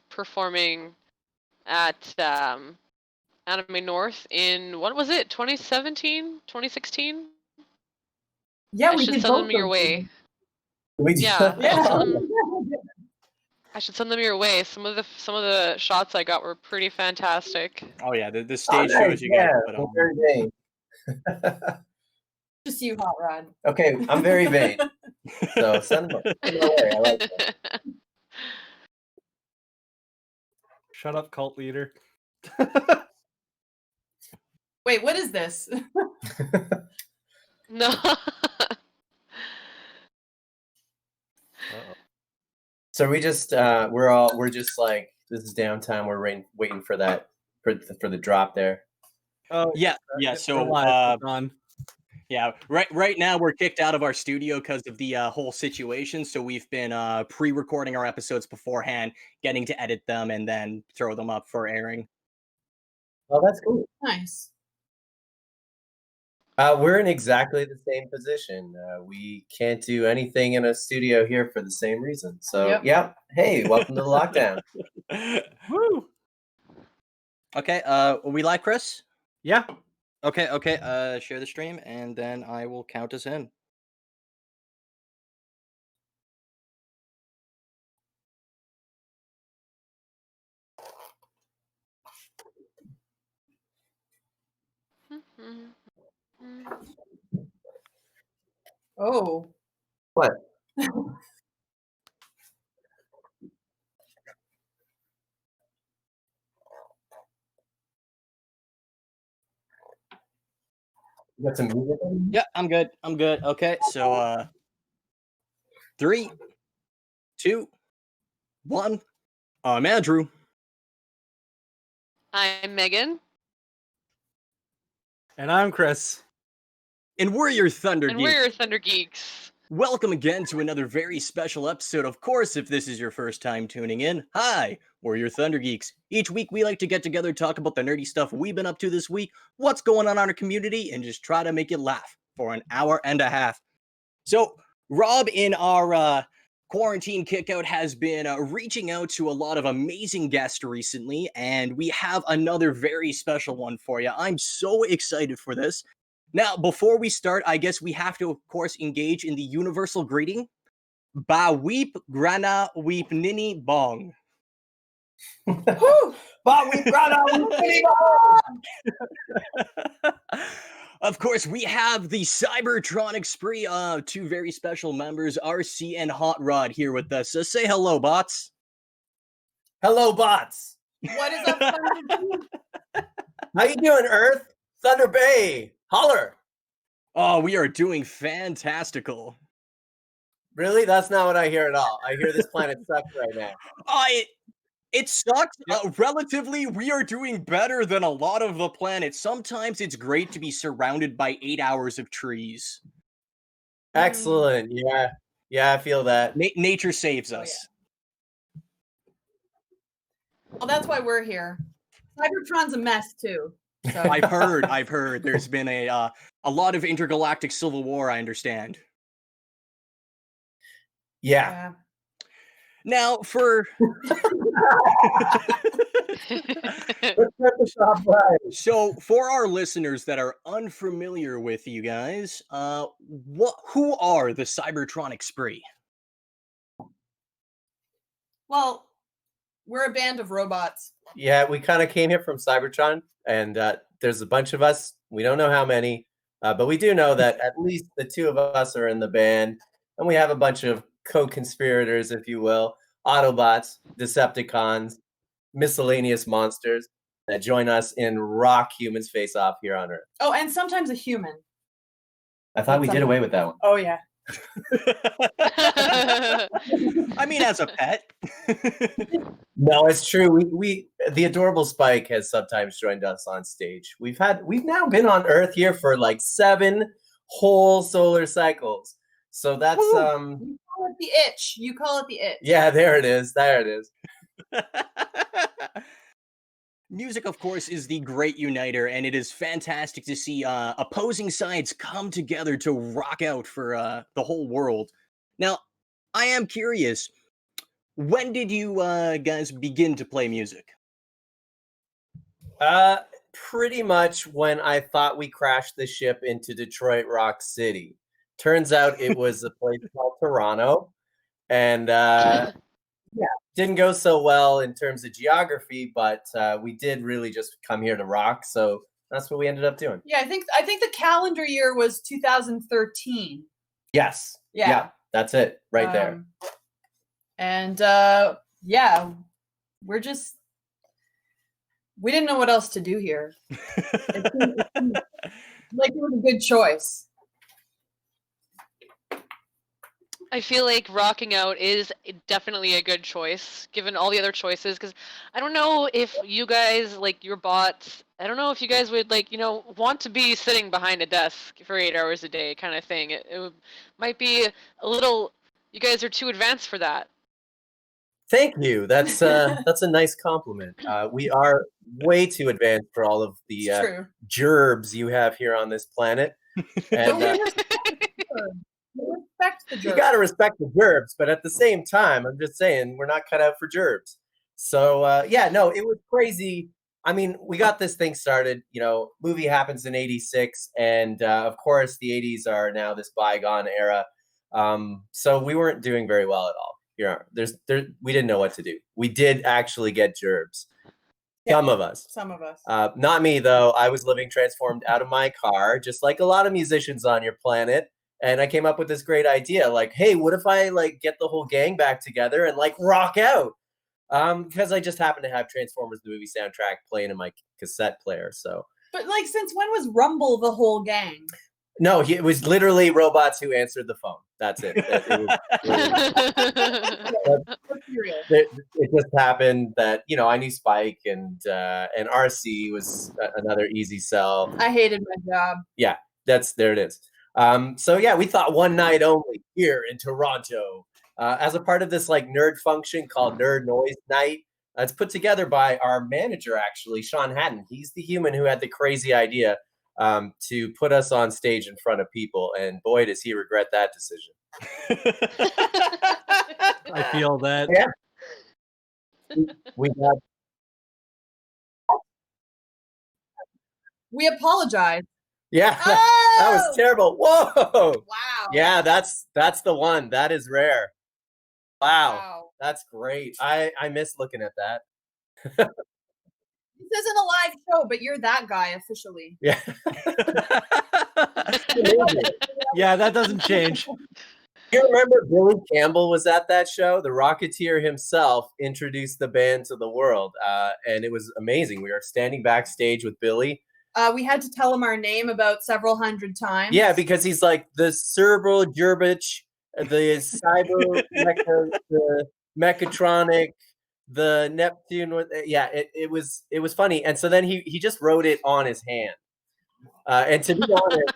performing at Anime North in, what was it, 2017, 2016? Yeah, I we should did send both them your those way. things. Yeah, Yeah. I should send them your way. Some of the shots I got were pretty fantastic. Oh yeah, the stage shows you guys put on. Very vain. Just you, Hot Rod. Okay, I'm very vain. So send them away. I like that. Shut up, cult leader. Wait, what is this? No. So we just we're just like, this is downtime. We're waiting for that for the drop there. Oh yeah. So yeah, right now we're kicked out of our studio because of the whole situation. So we've been pre-recording our episodes beforehand, getting to edit them, and then throw them up for airing. Oh, that's cool. Nice. We're in exactly the same position. We can't do anything in a studio here for the same reason. So, yep. Hey, welcome to the lockdown. Woo! Okay, are we live, Chris? Yeah. Okay, share the stream, and then I will count us in. Oh. What? You got some music? Yeah, I'm good. Okay, so 3, 2, 1. I'm Andrew. I'm Megan. And I'm Chris. And we're your Thunder Geeks. Welcome again to another very special episode. Of course, if this is your first time tuning in, hi, we're your Thunder Geeks. Each week we like to get together, talk about the nerdy stuff we've been up to this week, what's going on in our community, and just try to make you laugh for an hour and a half. So, Rob, in our quarantine kickout, has been reaching out to a lot of amazing guests recently, and we have another very special one for you. I'm so excited for this. Now, before we start, I guess we have to, of course, engage in the universal greeting. Ba weep grana weep nini bong. Ba weep grana weep nini bong. Of course, we have the Cybertronic Spree, two very special members, RC and Hot Rod, here with us. So say hello, bots. Hello, bots. What is up, Thunder? How you doing, Earth? Thunder Bay. Holler. Oh, we are doing fantastical. Really? That's not what I hear at all. I hear this planet sucks right now. It sucks. Relatively, we are doing better than a lot of the planet. Sometimes it's great to be surrounded by 8 hours of trees. Excellent. Yeah, I feel that. Nature saves us. Yeah. Well, that's why we're here. Cybertron's a mess, too. So. I've heard. There's been a lot of intergalactic civil war, I understand. Yeah. Now, for so for our listeners that are unfamiliar with you guys, who are the Cybertronic Spree? Well, we're a band of robots. Yeah, we kind of came here from Cybertron, and there's a bunch of us. We don't know how many, but we do know that at least the two of us are in the band, and we have a bunch of co-conspirators, if you will, Autobots, Decepticons, miscellaneous monsters that join us in rock humans face off here on Earth. Oh, and sometimes a human. I thought we did away with that one. Oh, yeah. I mean, as a pet. No, it's true. We the adorable Spike has sometimes joined us on stage. We've now been on Earth here for like 7 whole solar cycles. So that's You call it the itch. You call it the itch. Yeah, there it is. Music, of course, is the great uniter, and it is fantastic to see opposing sides come together to rock out for the whole world. Now, I am curious, when did you guys begin to play music? Pretty much when I thought we crashed the ship into Detroit Rock City. Turns out it was a place called Toronto, and didn't go so well in terms of geography, but we did really just come here to rock, so that's what we ended up doing. Yeah, I think the calendar year was 2013. Yes. Yeah. That's it right there. And yeah, we didn't know what else to do here. It seemed like it was a good choice. I feel like rocking out is definitely a good choice, given all the other choices. Because I don't know if you guys, like your bots, I don't know if you guys would want to be sitting behind a desk for 8 hours a day, kind of thing. Might be a little. You guys are too advanced for that. Thank you. That's a nice compliment. We are way too advanced for all of the True. gerbs you have here on this planet. And Respect the you got to respect the gerbs, but at the same time, I'm just saying we're not cut out for gerbs. So no, it was crazy. I mean, we got this thing started. Movie happens in '86, and of course, the '80s are now this bygone era. So we weren't doing very well at all. We didn't know what to do. We did actually get gerbs. Some of us. Not me, though. I was living transformed out of my car, just like a lot of musicians on your planet. And I came up with this great idea, like, hey, what if I get the whole gang back together and rock out? Because I just happened to have Transformers the movie soundtrack playing in my cassette player. So, but since when was Rumble the whole gang? No, it was literally robots who answered the phone. That's it. It just happened that I knew Spike and RC was another easy sell. I hated my job. Yeah, there it is. So we thought one night only here in Toronto, as a part of this nerd function called Nerd Noise Night. It's put together by our manager, actually, Sean Hatton. He's the human who had the crazy idea to put us on stage in front of people, and boy, does he regret that decision. I feel that. Yeah. We apologize. Yeah, that was terrible. Whoa! Wow. Yeah, that's the one. That is rare. Wow. That's great. I miss looking at that. This isn't a live show, but you're that guy officially. Yeah. Yeah, that doesn't change. You remember Billy Campbell was at that show? The Rocketeer himself introduced the band to the world, and it was amazing. We were standing backstage with Billy. We had to tell him our name about several hundred times. Yeah, because he's like the Cerebral Gerbich, the Cyber the Mechatronic, the Neptune. It was funny, and so then he just wrote it on his hand. And to be honest,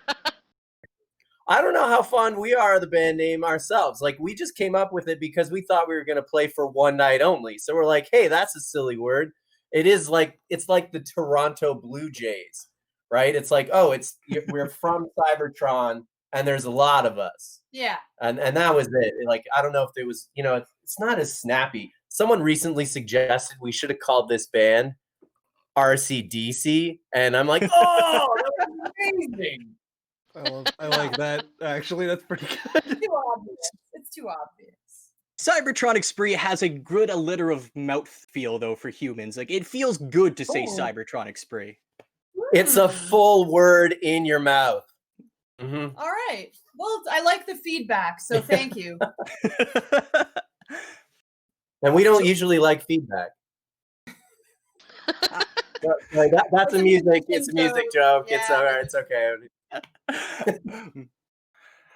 I don't know how fond we are of the band name ourselves. We just came up with it because we thought we were going to play for one night only. So we're like, hey, that's a silly word. It is it's like the Toronto Blue Jays, right? It's we're from Cybertron, and there's a lot of us. Yeah. And that was it. I don't know if it was, it's not as snappy. Someone recently suggested we should have called this band RCDC, and I'm like, oh, that was amazing. I like that. Actually, that's pretty good. It's too obvious. Cybertronic Spree has a good alliterative mouthfeel, though, for humans. It feels good to say Cybertronic Spree. It's a full word in your mouth. Mm-hmm. All right. Well, I like the feedback, so thank you. And we don't usually like feedback. That's a music. It's a music joke. Yeah. It's all right. It's okay.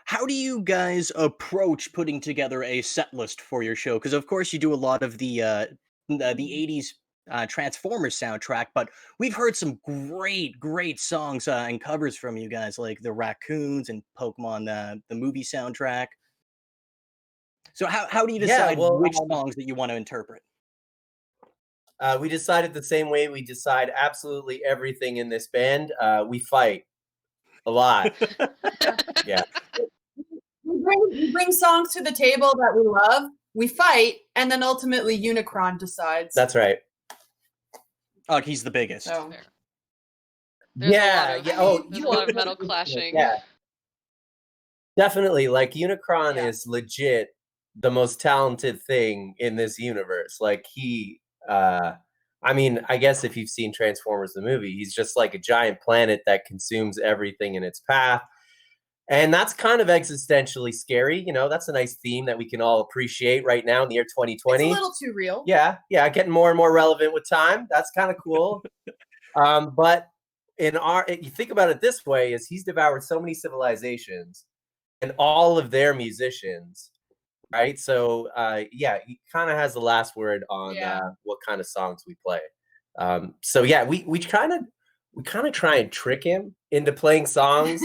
How do you guys approach putting together a set list for your show? Because of course you do a lot of the 80s Transformers soundtrack, but we've heard some great songs and covers from you guys, like the Raccoons and Pokemon, the movie soundtrack. So how do you decide which songs that you want to interpret? We decided the same way we decide absolutely everything in this band. We fight a lot. Yeah. We bring songs to the table that we love, we fight, and then ultimately Unicron decides. That's right. Oh, he's the biggest. So. There. There's a lot of, there's a lot of metal Unicron- clashing. Yeah, definitely. Like Unicron Yeah. is legit the most talented thing in this universe. Like he, I mean, I guess if you've seen Transformers the movie, he's just like a giant planet that consumes everything in its path. And that's kind of existentially scary. You know, that's a nice theme that we can all appreciate right now in the year 2020. It's a little too real. Yeah, getting more and more relevant with time. That's kind of cool. But you think about it this way: is he's devoured so many civilizations and all of their musicians, right? So yeah, he kind of has the last word on what kind of songs we play. So yeah, we kind of try and trick him into playing songs.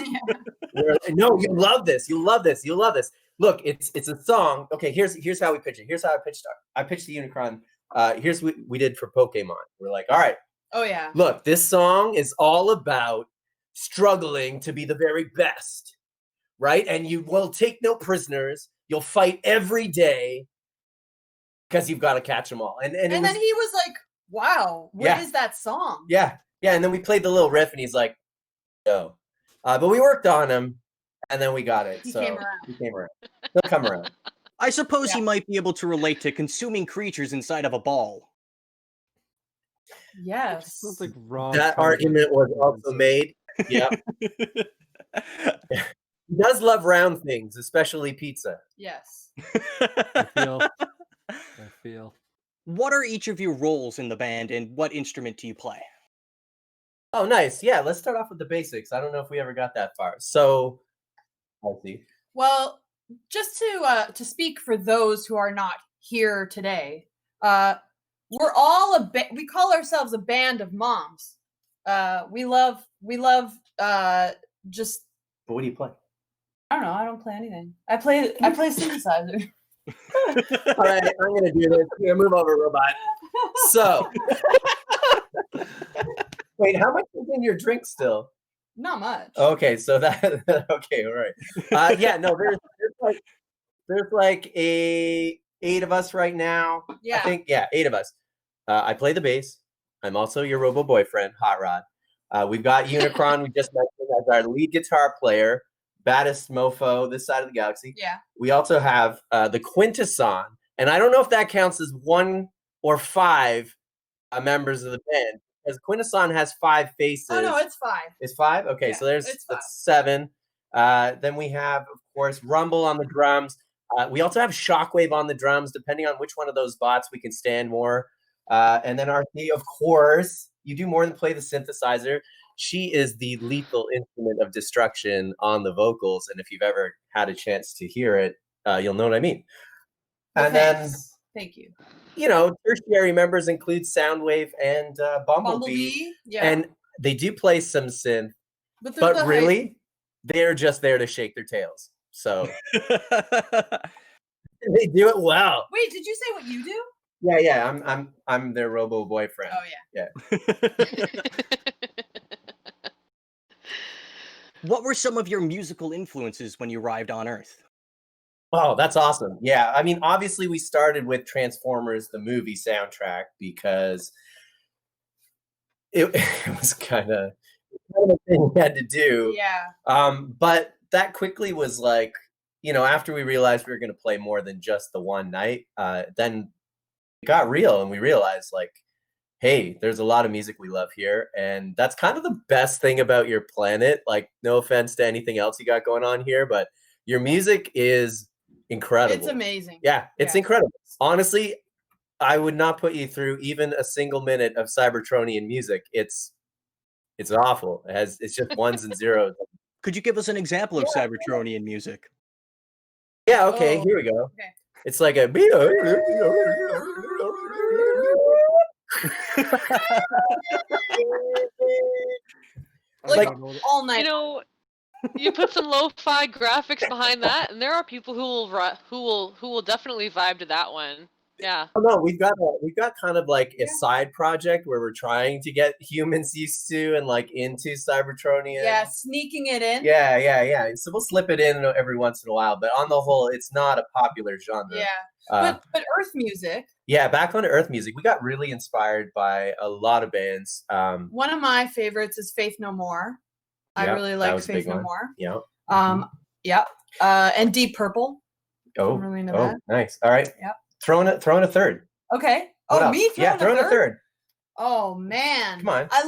No, you love this. You love this. You love this. Look, it's a song. Okay, here's how we pitch it. Here's how I pitched the Unicron. Here's what we did for Pokemon. We're like, all right. Oh yeah. Look, this song is all about struggling to be the very best, right? And you will take no prisoners. You'll fight every day because you've got to catch them all. And then he was like, "Wow, what is that song?" Yeah. And then we played the little riff, and he's like, "No." But we worked on him, and then we got it. He so came around. He came around. He'll come around. I suppose he might be able to relate to consuming creatures inside of a ball. Yes. Sounds like wrong. That argument was also made. Yeah. He does love round things, especially pizza. Yes. I feel. What are each of your roles in the band, and what instrument do you play? Oh, nice. Yeah, let's start off with the basics. I don't know if we ever got that far. So, I see. Well, just to speak for those who are not here today, we're all we call ourselves a band of moms. We love just. But what do you play? I don't know. I don't play anything. I play synthesizer. All right, I'm gonna do this. I'm gonna move over, robot. So, wait, how much is in your drink still? Not much. Okay, so that okay, all right. Yeah, no, there's like 8 of us right now. Yeah. I think 8 of us. I play the bass. I'm also your robo boyfriend, Hot Rod. We've got Unicron. We just mentioned as our lead guitar player, baddest mofo this side of the galaxy. Yeah. We also have the Quintesson, and I don't know if that counts as 1 or 5 members of the band, because Quintesson has 5 faces. Oh no, it's 5. It's 5? Okay, Yeah, so that's 5. 7. Then we have, of course, Rumble on the drums. We also have Shockwave on the drums, depending on which one of those bots we can stand more. And then RT, of course, you do more than play the synthesizer. She is the lethal instrument of destruction on the vocals, and if you've ever had a chance to hear it, you'll know what I mean. Well, and then, thank you. You know, tertiary members include Soundwave and Bumblebee. Yeah. And they do play some synth, but really, they're just there to shake their tails. So they do it well. Wait, did you say what you do? Yeah. I'm their robo boyfriend. Oh yeah. What were some of your musical influences when you arrived on Earth? Oh, that's awesome. Yeah, I mean, obviously we started with Transformers, the movie soundtrack, because it was kind of a thing we had to do. Yeah. But that quickly was like, you know, after we realized we were going to play more than just the one night, then it got real and we realized like, hey, there's a lot of music we love here. And that's kind of the best thing about your planet. Like, no offense to anything else you got going on here, but your music is incredible. It's amazing. Yeah, it's incredible. Honestly, I would not put you through even a single minute of Cybertronian music. It's awful. It's just ones and zeros. Could you give us an example of Cybertronian music? Yeah, okay, here we go. Okay. It's like a like all night. You know, you put some lo-fi graphics behind that, and there are people who will definitely vibe to that one. Yeah. Oh no, we've got kind of like a side project where we're trying to get humans used to and like into Cybertronian. Yeah, sneaking it in. Yeah. So we'll slip it in every once in a while, but on the whole, it's not a popular genre. Yeah, but Earth music. Yeah, back on to Earth music, we got really inspired by a lot of bands. One of my favorites is Faith No More. I really like Faith No More. Yeah. Yeah. And Deep Purple. Oh, I'm really into that. Nice. All right. Yep. Throw in a third. Okay. What else? Me throw in a third. Oh man. Come on. I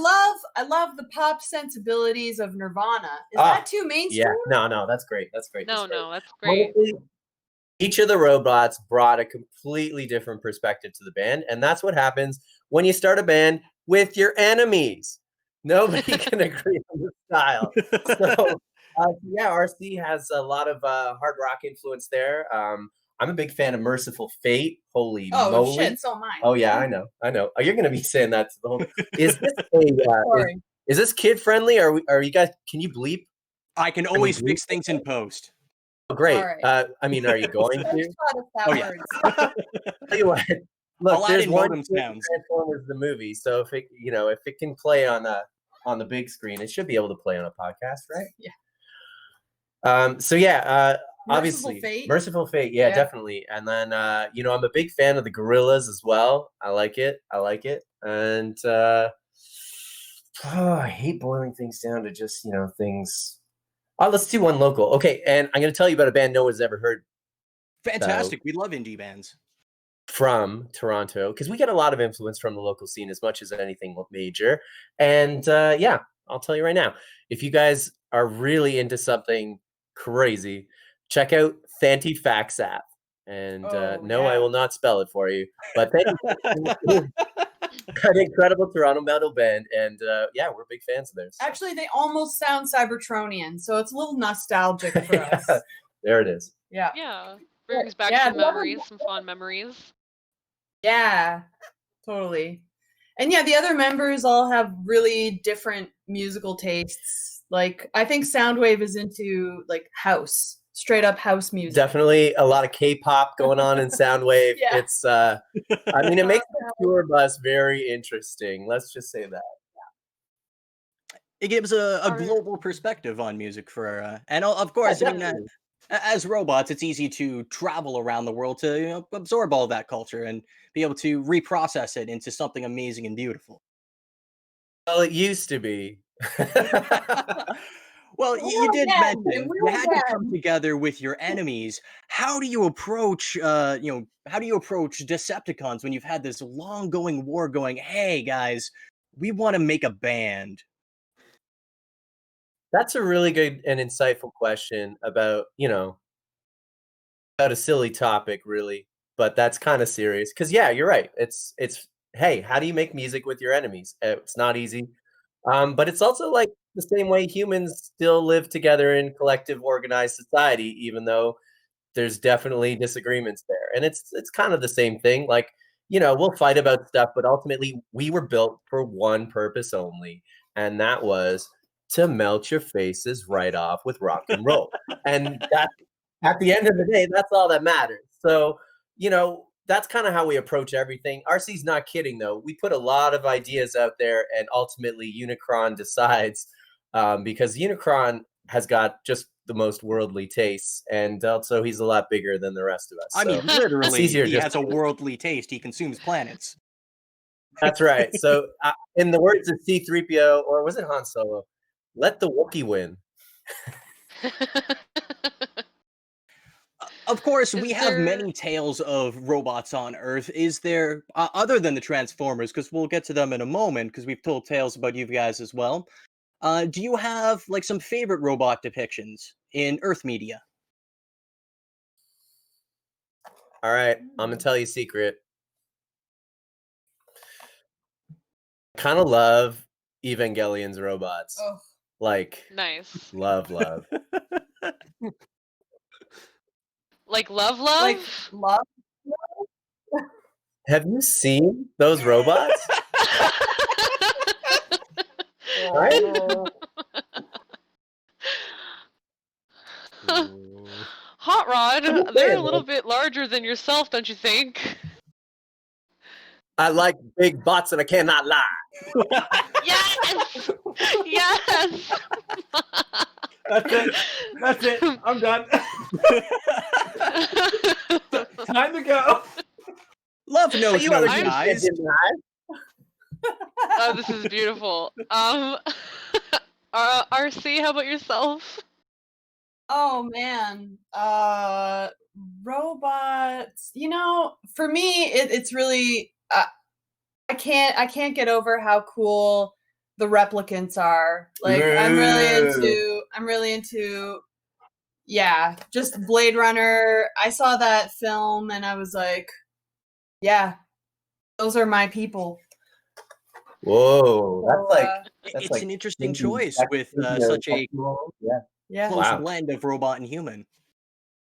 love the pop sensibilities of Nirvana. Is that too mainstream? Yeah. No, that's great. That's great. No, that's great. Honestly, each of the robots brought a completely different perspective to the band, and that's what happens when you start a band with your enemies. Nobody can agree on the style. So, RC has a lot of hard rock influence there. I'm a big fan of Merciful Fate. Holy moly! Shit, so am I. Oh yeah, I know. Oh, you're gonna be saying that to the whole. Is this is this kid friendly? Are you guys? Can you bleep? I can always fix things in post. Oh, great. Right. I mean, are you going to? Yeah. Tell you what. Look, there's one Transformers the movie, so if it can play on the big screen, it should be able to play on a podcast, right? Yeah. So yeah, Merciful obviously, Fate. Merciful Fate, yeah, definitely. And then I'm a big fan of the Gorillas as well. I like it, and I hate boiling things down to just things. Let's do one local. Okay, and I'm going to tell you about a band no one's ever heard. Fantastic. We love indie bands. From Toronto, because we get a lot of influence from the local scene as much as anything major. And I'll tell you right now, if you guys are really into something crazy, check out Thantifaxap. And I will not spell it for you, but an incredible Toronto metal band, and we're big fans of theirs. Actually, they almost sound Cybertronian, so it's a little nostalgic for us. There it is. Yeah. Yeah. Brings back some memories, some fond memories. Yeah, totally. And yeah, the other members all have really different musical tastes. Like, I think Soundwave is into like house, straight up house music. Definitely a lot of K-pop going on in Soundwave. Yeah. It's it makes the tour bus very interesting. Let's just say that. It gives a global perspective on music and of course, as robots, it's easy to travel around the world to absorb all that culture and be able to reprocess it into something amazing and beautiful. Well, it used to be. Well, you did mention you had to come together with your enemies. How do you approach, Decepticons when you've had this long-going war going, hey, guys, we want to make a band? That's a really good and insightful question about a silly topic, really, but that's kind of serious. Because you're right. It's hey, how do you make music with your enemies? It's not easy, but it's also like the same way humans still live together in collective, organized society, even though there's definitely disagreements there. And it's kind of the same thing. Like we'll fight about stuff, but ultimately we were built for one purpose only, and that was to melt your faces right off with rock and roll. And that, at the end of the day, that's all that matters. So, that's kind of how we approach everything. RC's not kidding, though. We put a lot of ideas out there, and ultimately Unicron decides, because Unicron has got just the most worldly tastes, and also he's a lot bigger than the rest of us. I mean, literally, he has a worldly taste. He consumes planets. That's right. So, in the words of C-3PO, or was it Han Solo? Let the Wookiee win. Of course, we have many tales of robots on Earth. Is there, other than the Transformers, because we'll get to them in a moment, because we've told tales about you guys as well. Do you have like some favorite robot depictions in Earth media? All right, I'm gonna tell you a secret. I kind of love Evangelion's robots. Oh. Nice. Love. Like love? Like love? Have you seen those robots? Right? Hot Rod, they're a little bit larger than yourself, don't you think? I like big butts and I cannot lie. Yes! Yes! That's it. That's it. I'm done. Time to go. Love knows You no other I'm- ties. Oh, this is beautiful. RC, how about yourself? Oh man, robots. You know, for me, it's really I can't get over how cool the replicants are. Like I'm really into yeah, just Blade Runner. I saw that film and I was like, yeah, those are my people. Whoa, that's So, like It's like an interesting maybe choice with sexual, such a sexual, yeah, yeah. close Wow. blend of robot and human.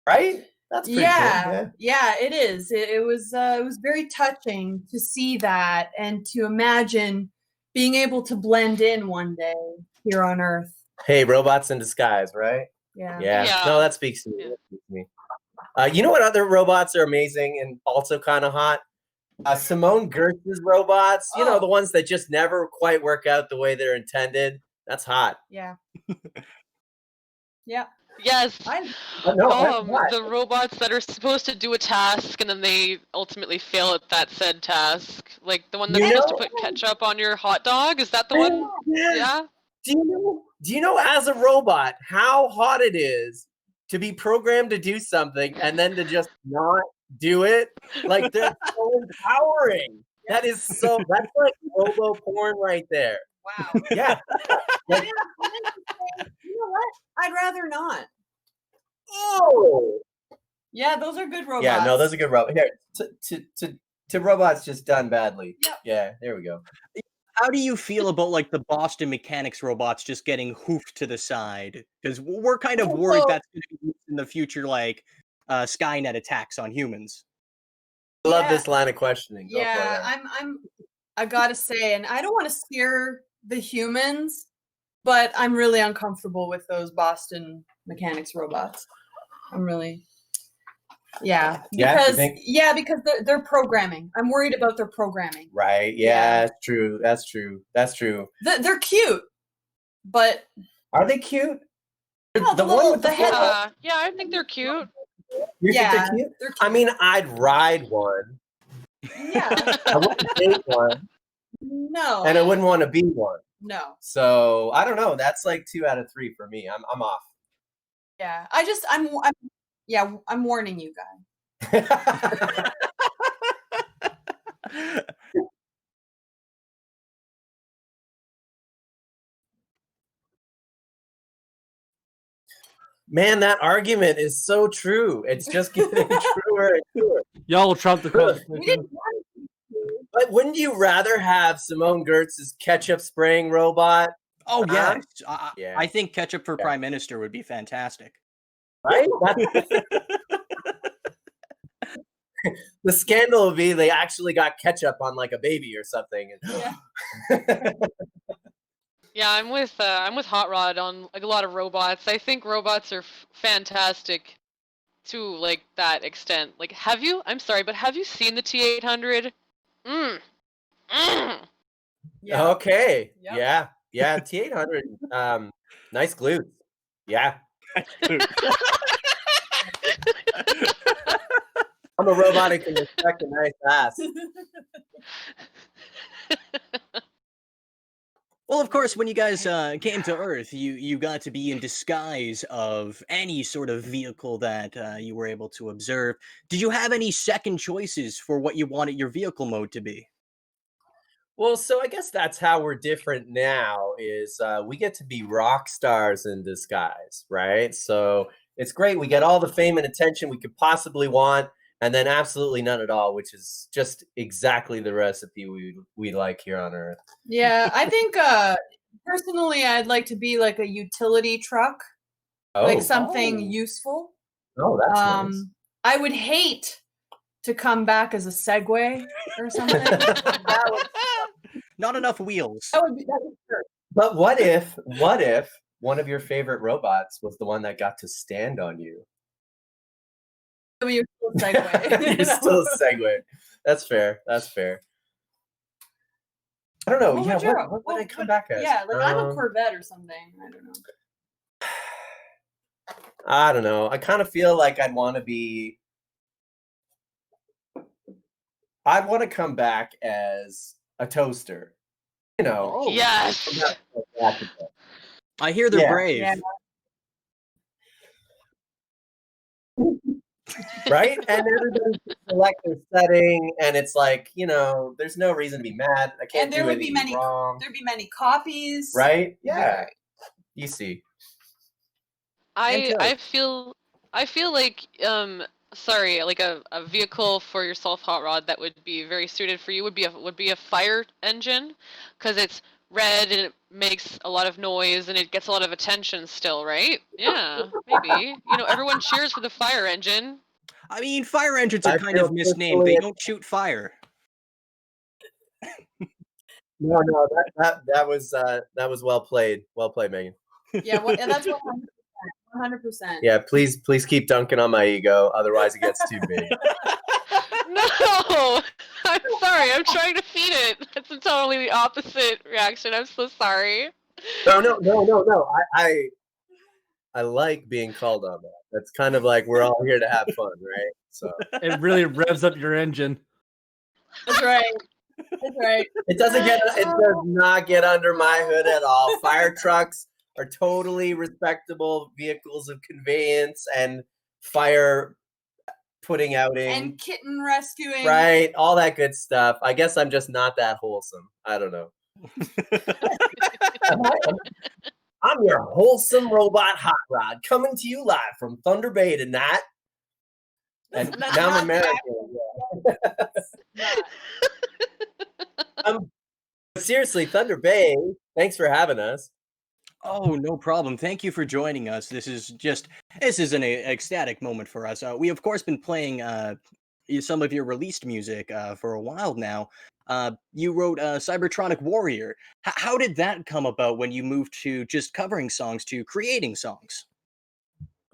right? That's pretty cool. Yeah, it is. It was very touching to see that and to imagine being able to blend in one day here on Earth. Hey, robots in disguise, right? Yeah. Yeah. No, that speaks to me. Yeah. That speaks to me. You know what other robots are amazing and also kind of hot? Simone Gertz's robots. You know, Oh. the ones that just never quite work out the way they're intended. That's hot. Yeah. Yeah. Yes. Why? The robots that are supposed to do a task and then they ultimately fail at that said task. Like the one that's supposed to put ketchup on your hot dog. Is that the one? Yeah. Do you know as a robot how hot it is to be programmed to do something and then to just not do it? Like that's so empowering. That's like robo porn right there. Wow. Yeah. You know what? I'd rather not. Oh. Yeah, those are good robots. Yeah, no, those are good robots. Here, to robots just done badly. Yep. Yeah, there we go. How do you feel about like the Boston Mechanics robots just getting hoofed to the side? Because we're kind of worried that's going to be used in the future, like Skynet attacks on humans. I love this line of questioning. Go Yeah, for it. I gotta say, and I don't want to scare the humans, but I'm really uncomfortable with those Boston Mechanics robots. I'm really, yeah, because because they're programming. I'm worried about their programming. Right. Yeah, that's true. That's true. That's true. They're cute, but are they cute? No, the one with the head. Yeah, I think they're cute. You think they're cute? I mean, I'd ride one. Yeah. I wouldn't date one. No. And I wouldn't want to be one. No. So I don't know. That's like 2 out of 3 for me. I'm off. Yeah. I'm warning you guys. Man, that argument is so true. It's just getting truer and truer. Y'all will trump the conversation. But wouldn't you rather have Simone Gertz's ketchup spraying robot? Oh, yes. I think ketchup for prime minister would be fantastic. Right? The scandal would be they actually got ketchup on like a baby or something. Yeah, I'm with Hot Rod on like a lot of robots. I think robots are fantastic to like that extent. Like, I'm sorry, but have you seen the T-800? Yeah. Okay. Yep. Yeah. T-800. Nice glutes. Yeah. I'm a robot who can respect a nice ass. Well, of course, when you guys came to Earth, you got to be in disguise of any sort of vehicle that you were able to observe. Did you have any second choices for what you wanted your vehicle mode to be? Well, so I guess that's how we're different now is we get to be rock stars in disguise, right? So it's great. We get all the fame and attention we could possibly want, and then absolutely none at all, which is just exactly the recipe we like here on Earth. Yeah, I think personally I'd like to be like a utility truck. Like something useful. Oh, that's nice. I would hate to come back as a Segway or something. Not enough wheels. That would be sure. But what if one of your favorite robots was the one that got to stand on you? I mean, you're still a Segway. You're still a Segway. That's fair. That's fair. I don't know. What Yeah, would your- what would I come back as? Yeah, like I'm a Corvette or something. I don't know. I don't know. I kind of feel like I'd want to come back as a toaster. You know. Oh, Yes. I hear they're Yeah. brave. Yeah. Right? And everybody can select their setting, and it's like, there's no reason to be mad. I can't And there do would be anything wrong. there'd be many copies. Right? It'd be Yeah. great. You see. I feel like sorry, like a vehicle for your self hot rod that would be very suited for you would be a fire engine, because it's red and it makes a lot of noise and it gets a lot of attention still, right? Yeah, maybe. Everyone cheers for the fire engine. I mean, fire engines are I kind feel of misnamed. They don't shoot fire. No, that was well played. Well played, Megan. Yeah, and that's 100%. Yeah, please keep dunking on my ego, otherwise it gets too big. No, I'm sorry. I'm trying to feed it. That's totally the opposite reaction. I'm so sorry. No. I like being called on that. That's kind of like we're all here to have fun, right? So It really revs up your engine. That's right. That's right. it does not get under my hood at all. Fire trucks are totally respectable vehicles of conveyance and fire putting outing. And kitten rescuing. Right, all that good stuff. I guess I'm just not that wholesome. I don't know. I'm your wholesome robot hot rod coming to you live from Thunder Bay tonight. And now I'm American. Seriously, Thunder Bay, thanks for having us. Oh, no problem. Thank you for joining us. This is an ecstatic moment for us. We of course been playing some of your released music for a while now. You wrote Cybertronic Warrior. How did that come about when you moved to just covering songs to creating songs?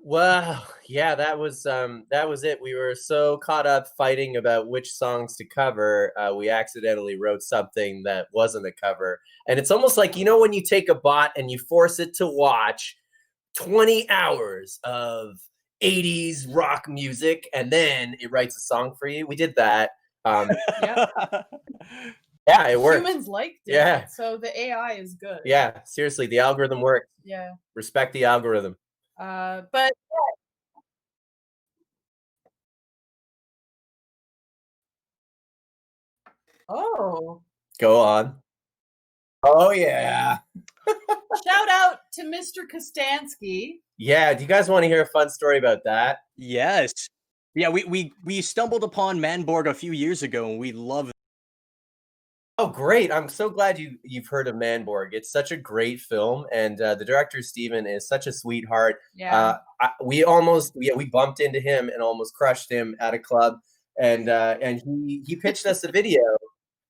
Well, yeah, that was it. We were so caught up fighting about which songs to cover, we accidentally wrote something that wasn't a cover. And it's almost like, when you take a bot and you force it to watch 20 hours of 80s rock music and then it writes a song for you. We did that. Yeah, it worked. Humans liked it. Yeah. So the AI is good. Yeah, seriously, the algorithm worked. Yeah. Respect the algorithm. But oh, Go on. Oh yeah. shout out to Mr. Kostansky. Yeah, do you guys want to hear a fun story about that? Yes. Yeah, we stumbled upon Manborg a few years ago and we love it. Oh, great. I'm so glad you've heard of Manborg. It's such a great film, and the director, Steven, is such a sweetheart. Yeah. We bumped into him and almost crushed him at a club, and he pitched us a video,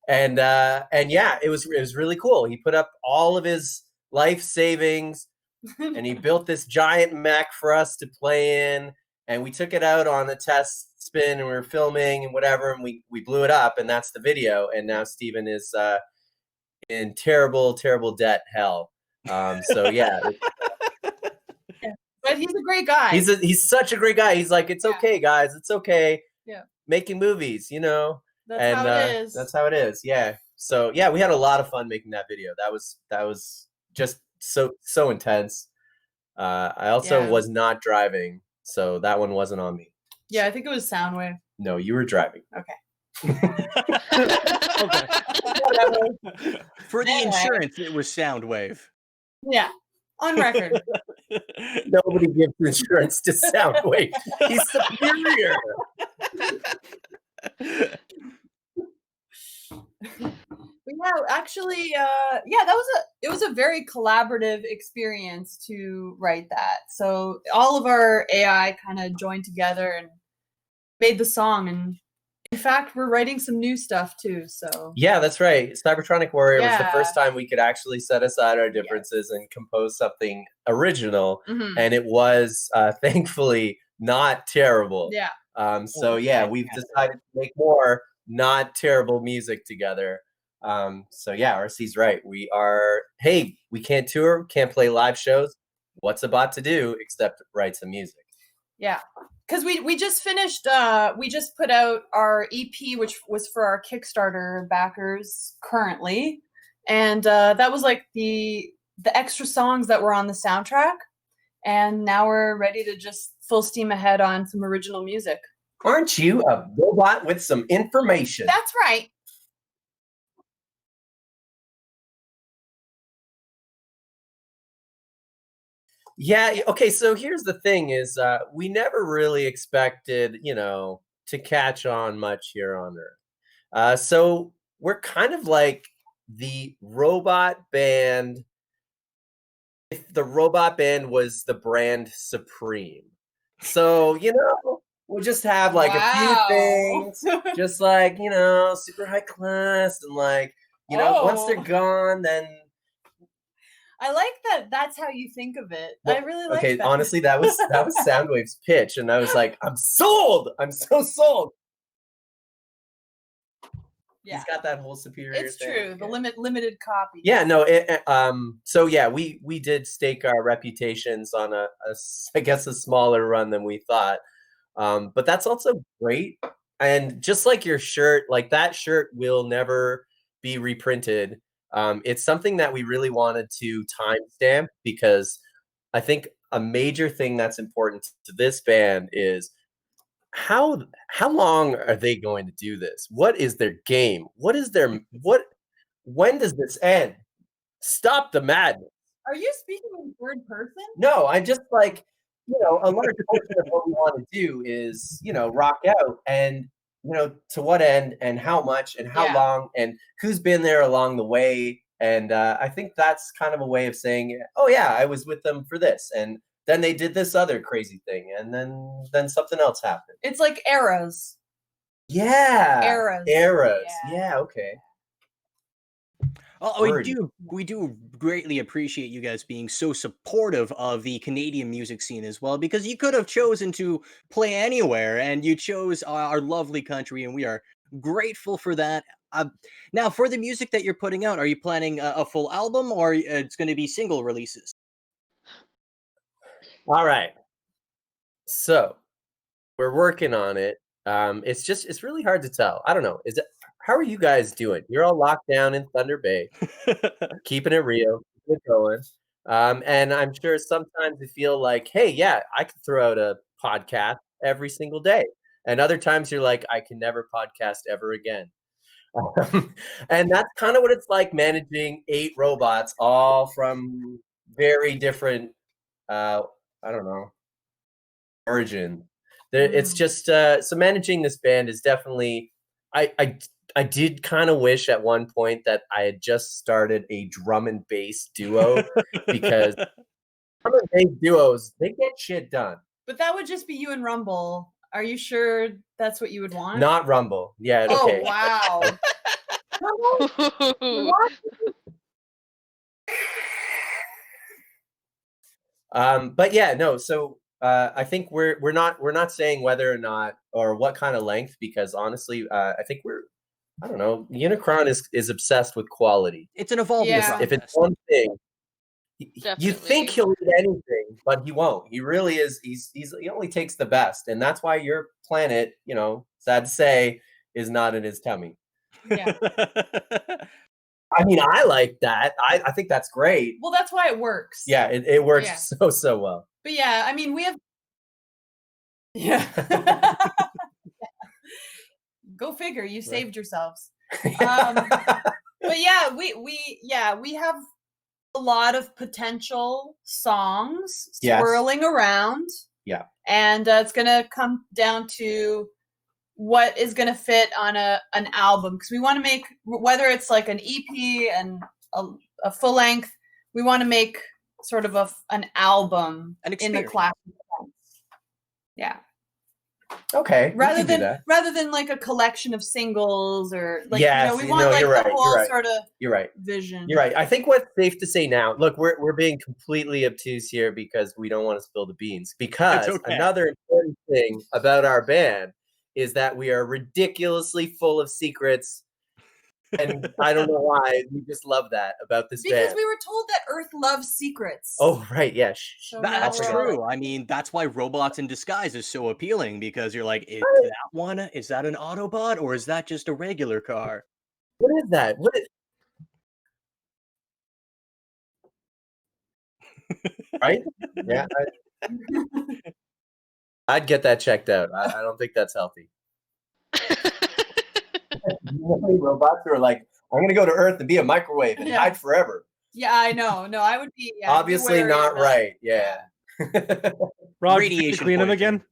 and yeah, it was really cool. He put up all of his life savings, and he built this giant mech for us to play in, and we took it out on a test spin and we were filming and whatever, and we blew it up, and that's the video. And now Steven is in terrible debt hell. So yeah. But he's a great guy. He's such a great guy. He's like, it's okay, guys, it's okay. Yeah. Making movies, That's how it is. That's how it is. Yeah. So yeah, we had a lot of fun making that video. That was just so intense. I also was not driving, so that one wasn't on me. Yeah, I think it was Soundwave. No, you were driving. Okay. Okay. For the insurance, it was Soundwave. Yeah. On record. Nobody gives insurance to Soundwave. He's superior. But yeah, actually, it was a very collaborative experience to write that. So all of our AI kind of joined together and made the song. And in fact, we're writing some new stuff too. So yeah, that's right. Cybertronic Warrior was the first time we could actually set aside our differences and compose something original. Mhm. And it was thankfully not terrible. Yeah. So yeah, we've decided to make more not terrible music together. So yeah, RC's right. We can't tour, can't play live shows. What's a bot to do except write some music? Yeah, because we just finished. We just put out our EP, which was for our Kickstarter backers currently, and that was like the extra songs that were on the soundtrack. And now we're ready to just full steam ahead on some original music. Aren't you a robot with some information? That's right. Yeah. Okay. So here's the thing: is we never really expected, to catch on much here on Earth. So we're kind of like the robot band. If the robot band was the brand Supreme, so we'll just have like a few things, just like super high class, and like once they're gone, then. I like that. That's how you think of it. Well, I really like okay, that. honestly, that was Soundwave's pitch, and I was like, I'm sold. I'm so sold. Yeah. He's got that whole superior. It's true. The limited copy. Yeah. No. So yeah, we did stake our reputations on I guess a smaller run than we thought. But that's also great. And just like your shirt, like that shirt will never be reprinted. It's something that we really wanted to timestamp because I think a major thing that's important to this band is how long are they going to do this? What is their game? When does this end? Stop the madness. Are you speaking in third person? No, I just like, a large portion of what we want to do is, rock out and, to what end and how much and how long and who's been there along the way. And I think that's kind of a way of saying, oh yeah, I was with them for this. And then they did this other crazy thing. And then something else happened. It's like eras. Yeah. Eras. Yeah, okay. Oh, we do greatly appreciate you guys being so supportive of the Canadian music scene as well, because you could have chosen to play anywhere and you chose our lovely country, and we are grateful for that. Now, for the music that you're putting out, are you planning a full album, or it's going to be single releases? All right. So we're working on it. It's really hard to tell. I don't know. How are you guys doing? You're all locked down in Thunder Bay, keeping it real, keeping it going. And I'm sure sometimes you feel like, hey, yeah, I could throw out a podcast every single day. And other times you're like, I can never podcast ever again. And that's kind of what it's like managing 8 robots, all from very different, I don't know, origin. It's just so managing this band is definitely. I did kind of wish at one point that I had just started a drum and bass duo because drum and bass duos, they get shit done. But that would just be you and Rumble. Are you sure that's what you would want? Not Rumble. Yeah. Okay. Oh wow. But yeah, no. So I think we're not saying whether or not or what kind of length, because honestly, I think I don't know. Unicron is obsessed with quality. It's an evolving process. If it's one thing, Definitely. you think he'll eat anything, but he won't. He really is. He only takes the best, and that's why your planet, sad to say, is not in his tummy. Yeah. I mean, I like that. I think that's great. Well, that's why it works. Yeah, it works so well. But yeah, I mean, we have. Yeah. Go figure. You saved yourselves. But yeah, we have a lot of potential songs swirling around. Yeah. And it's gonna come down to what is gonna fit on an album, because we want to make, whether it's like an EP and a full length, we want to make sort of an album in the classic sense. Yeah. Okay. Rather than like a collection of singles or like, we want the whole sort of you're right. vision. You're right. I think what's safe to say now, look, we're being completely obtuse here because we don't want to spill the beans. Because another important thing about our band is that we are ridiculously full of secrets And I don't know why. We just love that about this Because band. we were told that Earth loves secrets. Oh, right. Yeah. So That's now we're all true. I mean, that's why Robots in Disguise is so appealing, because you're like, is that one? Is that an Autobot, or is that just a regular car? What is that? What is right? Yeah, I'd get that checked out. I don't think that's healthy. Robots who are like, I'm gonna go to Earth and be a microwave and Yeah. hide forever. Yeah, I know. No, I would be Obviously wary not of that. right. Yeah. Rog, did you Radiation clean him poisoning.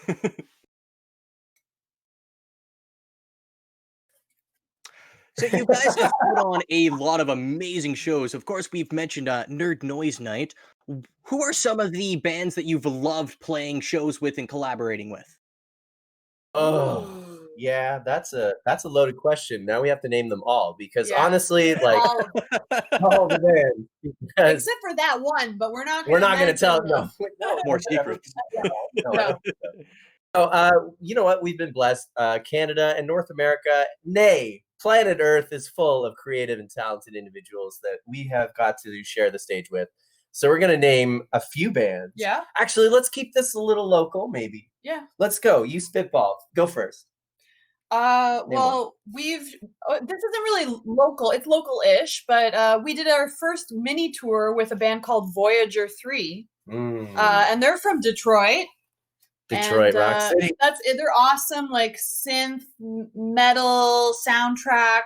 again? So you guys have put on a lot of amazing shows. Of course, we've mentioned Nerd Noise Night. Who are some of the bands that you've loved playing shows with and collaborating with? Oh, yeah, that's a loaded question. Now we have to name them all because Yeah. honestly, like All of all the bands, because except for that one, but we're not. we're not gonna mention tell. them. No, More whatever. secrets. No, I don't think so. You know what? We've been blessed. Canada and North America, nay, planet Earth is full of creative and talented individuals that we have got to share the stage with. So we're gonna name a few bands. Yeah. Actually, let's keep this a little local, maybe. Yeah. Let's go. You spitball. Go first. Well, this isn't really local. It's local-ish, but we did our first mini tour with a band called Voyager 3, and they're from Detroit. Detroit, and, Rock City. They're awesome, like synth metal soundtrack,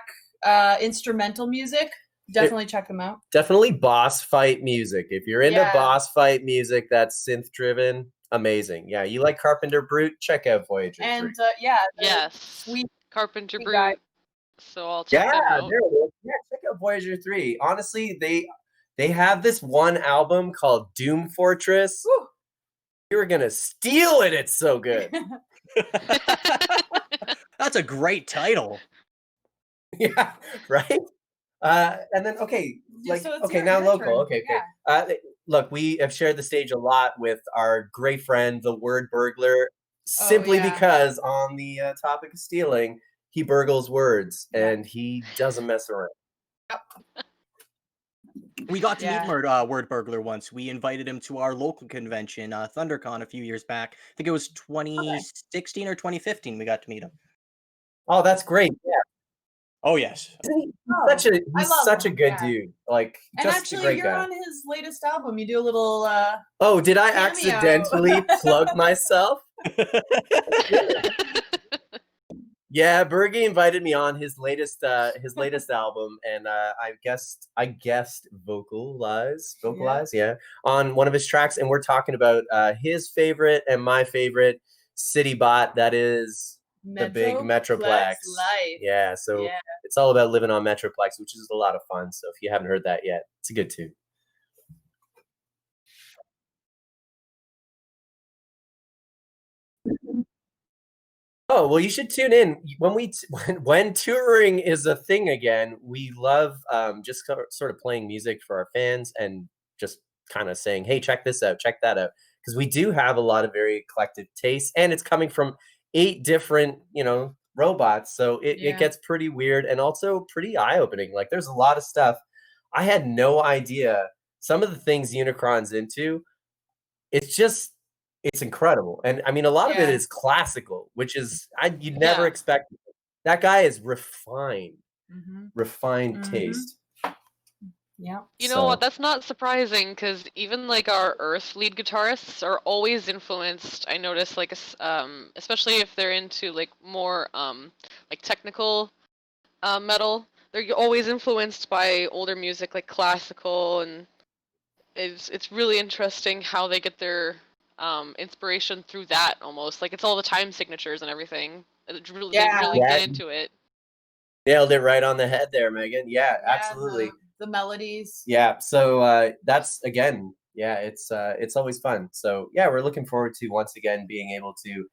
instrumental music. Definitely check them out. Definitely boss fight music. If you're into Yeah. boss fight music that's synth driven, amazing. Yeah, you like Carpenter Brute? Check out Voyager 3. And yeah, they're Yes. sweet. Carpenter Sweet guy. Brute. So I'll check Yeah, them out. there it is. Yeah, check out Voyager 3. Honestly, they have this one album called Doom Fortress. Woo. You were gonna steal it. It's so good. That's a great title. Yeah, right. And then okay, like So it's okay, your now turn. local. Okay. Look, we have shared the stage a lot with our great friend, the Word Burglar, simply yeah. because on the topic of stealing, he burgles words Yeah. and he doesn't mess around. We got to Yeah. meet Word Burglar once. We invited him to our local convention, ThunderCon, a few years back. I think it was 2016 or 2015 we got to meet him. Oh, that's great. Yeah. Oh, yes. He's Oh, such a I love such a him, good yeah. dude. Like And just a actually, great you're guy. on his latest album. You do a little. Oh, did I cameo. accidentally plug myself? Yeah, Bergie invited me on his latest album, and I guessed vocalize, yeah, on one of his tracks, and we're talking about his favorite and my favorite city bot, that is the big Metroplex Life. Yeah, so Yeah. it's all about living on Metroplex, which is a lot of fun. So if you haven't heard that yet, it's a good tune. Oh, well, you should tune in when touring is a thing again. We love just sort of playing music for our fans and just kind of saying, "Hey, check this out, check that out," because we do have a lot of very eclectic tastes, and it's coming from 8 different, robots. So it gets pretty weird and also pretty eye-opening. Like there's a lot of stuff I had no idea. Some of the things Unicron's into, it's incredible. And I mean, a lot of it Yeah. is classical, which is you'd never expect. That guy is refined Mhm. taste. Yeah. You know what? That's not surprising because even like our Earth lead guitarists are always influenced. I notice, like, especially if they're into like more like technical metal, they're always influenced by older music, like classical, and it's really interesting how they get their inspiration through that. Almost like it's all the time signatures and everything. They really get into it. Nailed it right on the head there, Megan. Yeah, absolutely. The melodies. Yeah, so that's again, it's always fun. So yeah, we're looking forward to once again being able to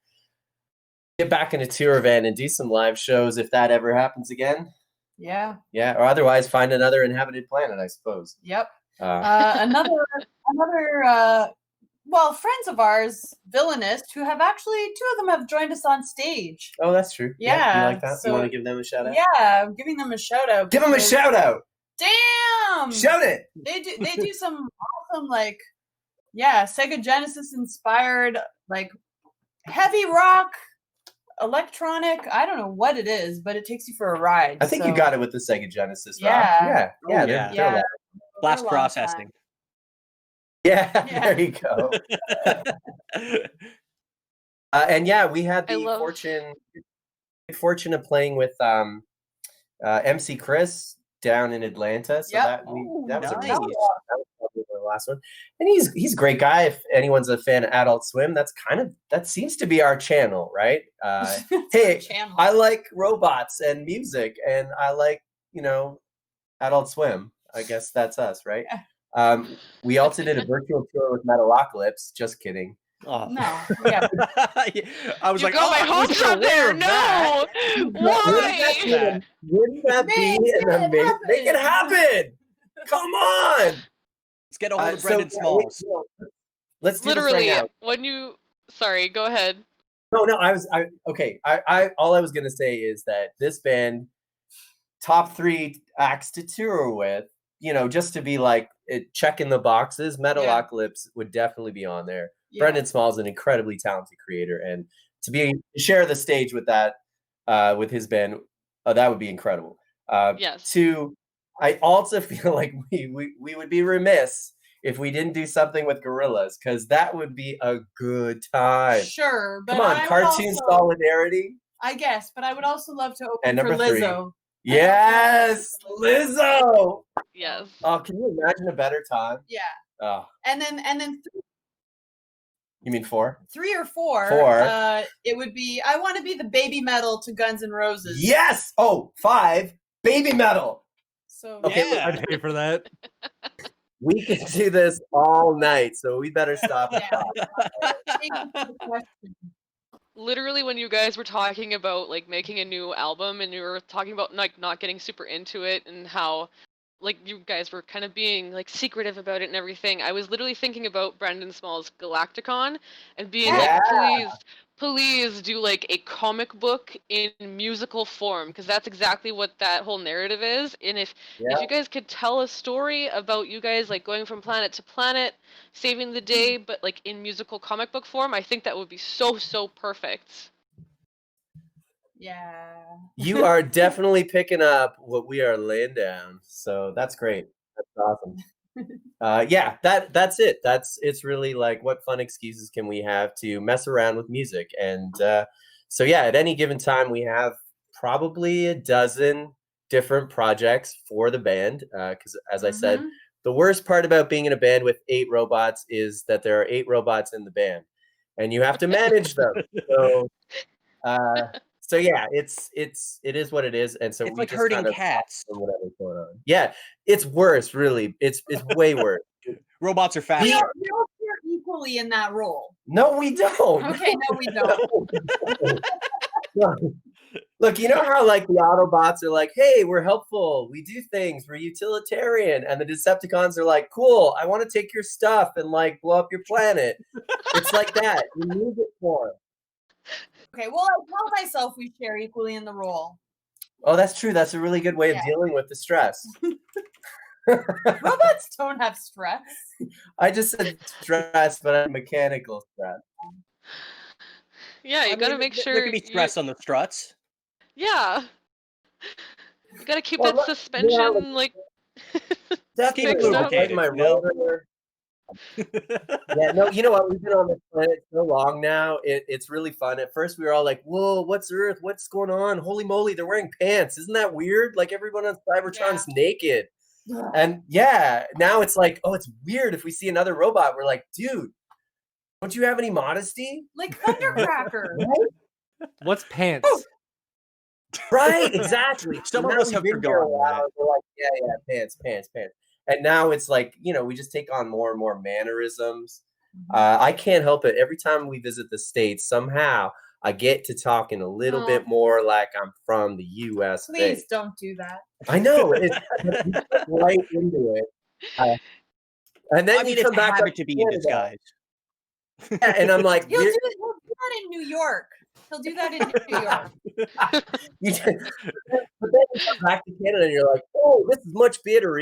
get back in a tour van and do some live shows if that ever happens again. Yeah. Yeah, or otherwise find another inhabited planet, I suppose. Yep. Another well, friends of ours, Villainist, who have actually 2 of them have joined us on stage. Oh, that's true. You Yeah, like that? so- You want to give them a shout out? Yeah, I'm giving them a shout out. Give them a because- shout out. Damn! Shout it. They do some awesome, like, yeah, Sega Genesis inspired, like, heavy rock, electronic. I don't know what it is, but it takes you for a ride. I think you so- got it with the Sega Genesis. Rob. Yeah. Yeah. Oh, Yeah. yeah. They're a lot. Blast long processing. Yeah, Yeah. there you go. And yeah, we had I the love- fortune of playing with MC Chris down in Atlanta. So Yep. that was nice. that was probably the last one. And he's a great guy. If anyone's a fan of Adult Swim, that seems to be our channel, right? Hey, Channel. I like robots and music, and I like, Adult Swim. I guess that's us, right? We also did a virtual tour with Metalocalypse. Just kidding. Oh. No, yeah. I was You like, got my I wasn't hopes up aware there. of that. No, Why? Wouldn't that be an amazing? Make it happen! Come on! Let's get a hold of So, Brendan Smalls. let's do literally. this right now. When you, sorry, go ahead. No, okay. All I was gonna say is that this band, top 3 acts to tour with, just to be like checking the boxes. Metalocalypse would definitely be on there. Yeah. Brendan Small is an incredibly talented creator, and to share the stage with that, with his band, that would be incredible. Yes. I also feel like we would be remiss if we didn't do something with Gorillaz, because that would be a good time. Sure, but Come on, I would cartoon also- solidarity. I guess, but I would also love to open And for number 3. Lizzo. Yes, Lizzo. Yes. Oh, can you imagine a better time? Yeah, Oh, and then you mean 4? 3 or 4. 4. It would be. I want to be the baby metal to Guns N' Roses. Yes. Oh, 5. Baby metal. So Okay, Yeah. I'd pay for that. We can do this all night, so we better stop. Yeah. Thank you for the question. Literally, when you guys were talking about like making a new album, and you were talking about like not getting super into it, and how like you guys were kind of being like secretive about it and everything, I was literally thinking about Brendan Small's Galacticon and being Yeah. like, please do like a comic book in musical form, because that's exactly what that whole narrative is. And if you guys could tell a story about you guys like going from planet to planet, saving the day, but like in musical comic book form, I think that would be so Yeah. perfect. You are definitely picking up what we are laying down, so that's great. That's awesome. Yeah, that's it. It's really like, what fun excuses can we have to mess around with music? And so yeah, at any given time we have probably a dozen different projects for the band. Because as I said, Mhm. the worst part about being in a band with 8 robots is that there are 8 robots in the band, and you have to manage them. So yeah, it is what it is, and so It's we like just herding kind of cats. whatever's going on. Yeah, it's worse, really. It's way worse. Robots are We fast. all share equally in that role. No, we don't. Okay, no, we don't. No. Look, you know how like the Autobots are like, hey, we're helpful, we do things, we're utilitarian, and the Decepticons are like, cool, I want to take your stuff and like blow up your planet. It's like that. You need it for 'em. Okay, well, I tell myself we share equally in the role. Oh, that's true. That's a really good way of Yeah. dealing with the stress. Robots don't have stress. I just said stress, but I'm mechanical stress. Yeah, you I gotta mean, make there sure could be you- stress on the struts. Yeah. You gotta keep Well, that suspension like Definitely. Fixed up. Like Lubricated, my you know? rotor. Yeah, no, you know what? We've been on this planet so long now. It's really fun. At first, we were all like, whoa, what's Earth? What's going on? Holy moly, they're wearing pants. Isn't that weird? Like everyone on Cybertron's naked. And yeah, now it's like, oh, it's weird if we see another robot. We're like, dude, don't you have any modesty? Like Thundercracker. What's pants? Right, exactly. Some of Now us we've have been here a forgotten while, that. and we're like, yeah, pants. And now it's like, we just take on more and more mannerisms. I can't help it. Every time we visit the States, somehow I get to talking a little bit more like I'm from the U.S. Please don't do that. I know. It's you get right into it. And then I mean, you it's come back habit up to be in Canada. disguise. Yeah, and I'm like, He'll do that in New York. He'll do that in New York. but then you come back to Canada and you're like, oh, this is much better.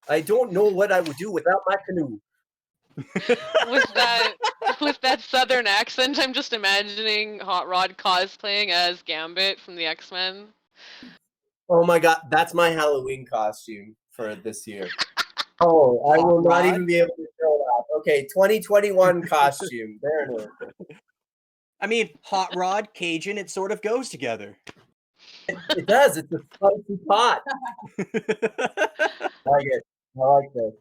I don't know what I would do without my canoe. With that southern accent, I'm just imagining Hot Rod cosplaying as Gambit from the X-Men. Oh my god, that's my Halloween costume for this year. Oh, I will not even be able to show that. Okay, 2021 costume. There it is. I mean, Hot Rod, Cajun, it sort of goes together. It does. It's a spicy pot. I like it. I like this.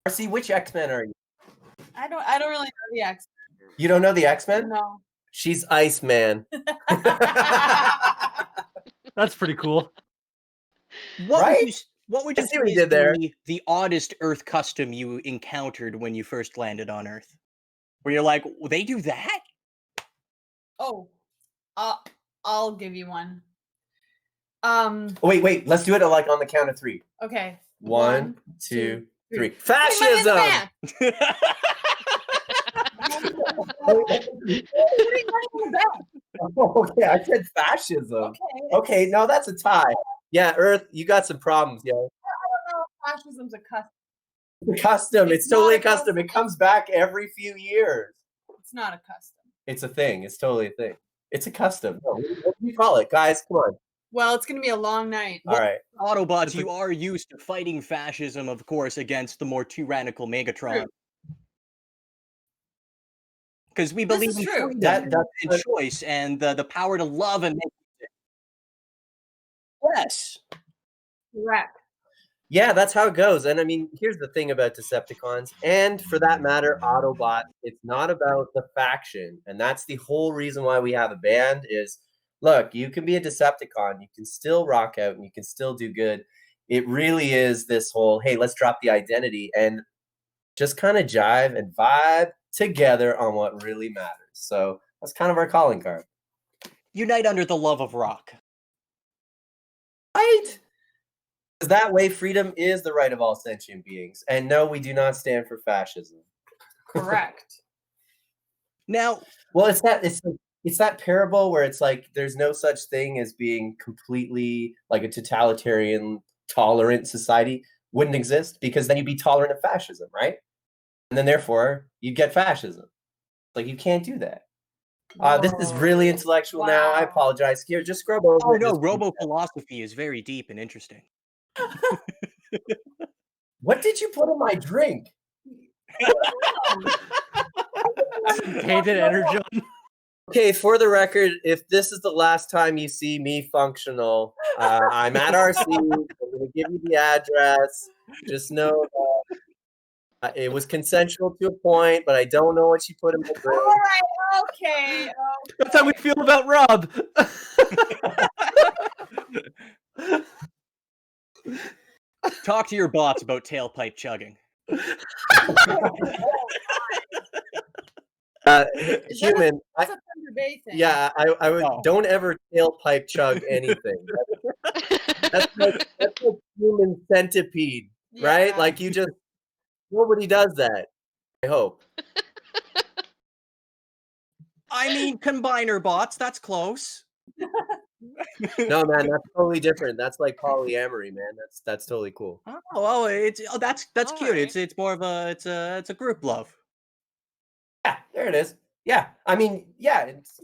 Marcy, which X-Men are you? I don't really know the X. You don't know the X-Men? No. She's Iceman. That's pretty cool. Right? What would I you see say what you is did there. the oddest Earth custom you encountered when you first landed on Earth? Where you're like, well, they do that? Oh, I'll give you one. Wait. Let's do it like on the count of 3. Okay. 1, 2, 3. Put money in the Fascism! bank. Putting money in the bank. Okay, I said fascism. Okay. Okay, no, that's a tie. Yeah, Earth, you got some problems, yo. I don't know if fascism's a custom. Custom. It's It's totally not a custom. It comes back every few years. It's not a custom. It's a thing. It's totally a thing. It's a custom. No, what do you call it, guys? Come on. Well, it's gonna be a long night. All right. Autobots, It's a- you are used to fighting fascism, of course, against the more tyrannical Megatron. True. Because we This believe is in true. freedom That's and choice and the power to love and make music. Yes. Correct. Yeah, that's how it goes. And I mean, here's the thing about Decepticons, and for that matter, Autobots. It's not about the faction, and that's the whole reason why we have a band. Is look, you can be a Decepticon, you can still rock out, and you can still do good. It really is this whole, hey, let's drop the identity and just kind of jive and vibe together on what really matters. So that's kind of our calling card. Unite under the love of rock. Right? Because that way, freedom is the right of all sentient beings. And no, we do not stand for fascism. Correct. Now, Well, it's that parable where it's like there's no such thing as being completely like a totalitarian, tolerant society wouldn't exist, because then you'd be tolerant of fascism, right? And then therefore you'd get fascism. Like you can't do that. This is really intellectual now. I Wow. apologize. Here, just scrub over. oh no, this. robo-philosophy is very deep and interesting. What did you put in my drink? Painted energon. Okay, for the record, if this is the last time you see me functional, I'm at RC. I'm going to give you the address. Just know that it was consensual to a point, but I don't know what she put in my All drink. right. Okay. That's how we feel about Rob. Talk to your bots about tailpipe chugging. Human, That's a Thunder Bay thing. yeah, I would Oh. don't ever tailpipe chug anything. That's like human centipede, right? Yeah. Like you just nobody does that. I hope. I mean, combiner bots, that's close. No, man, that's totally different. That's like polyamory, man. That's totally cool. That's cute. Alright. It's more of it's a group love. Yeah, there it is. Yeah, I mean, yeah, it's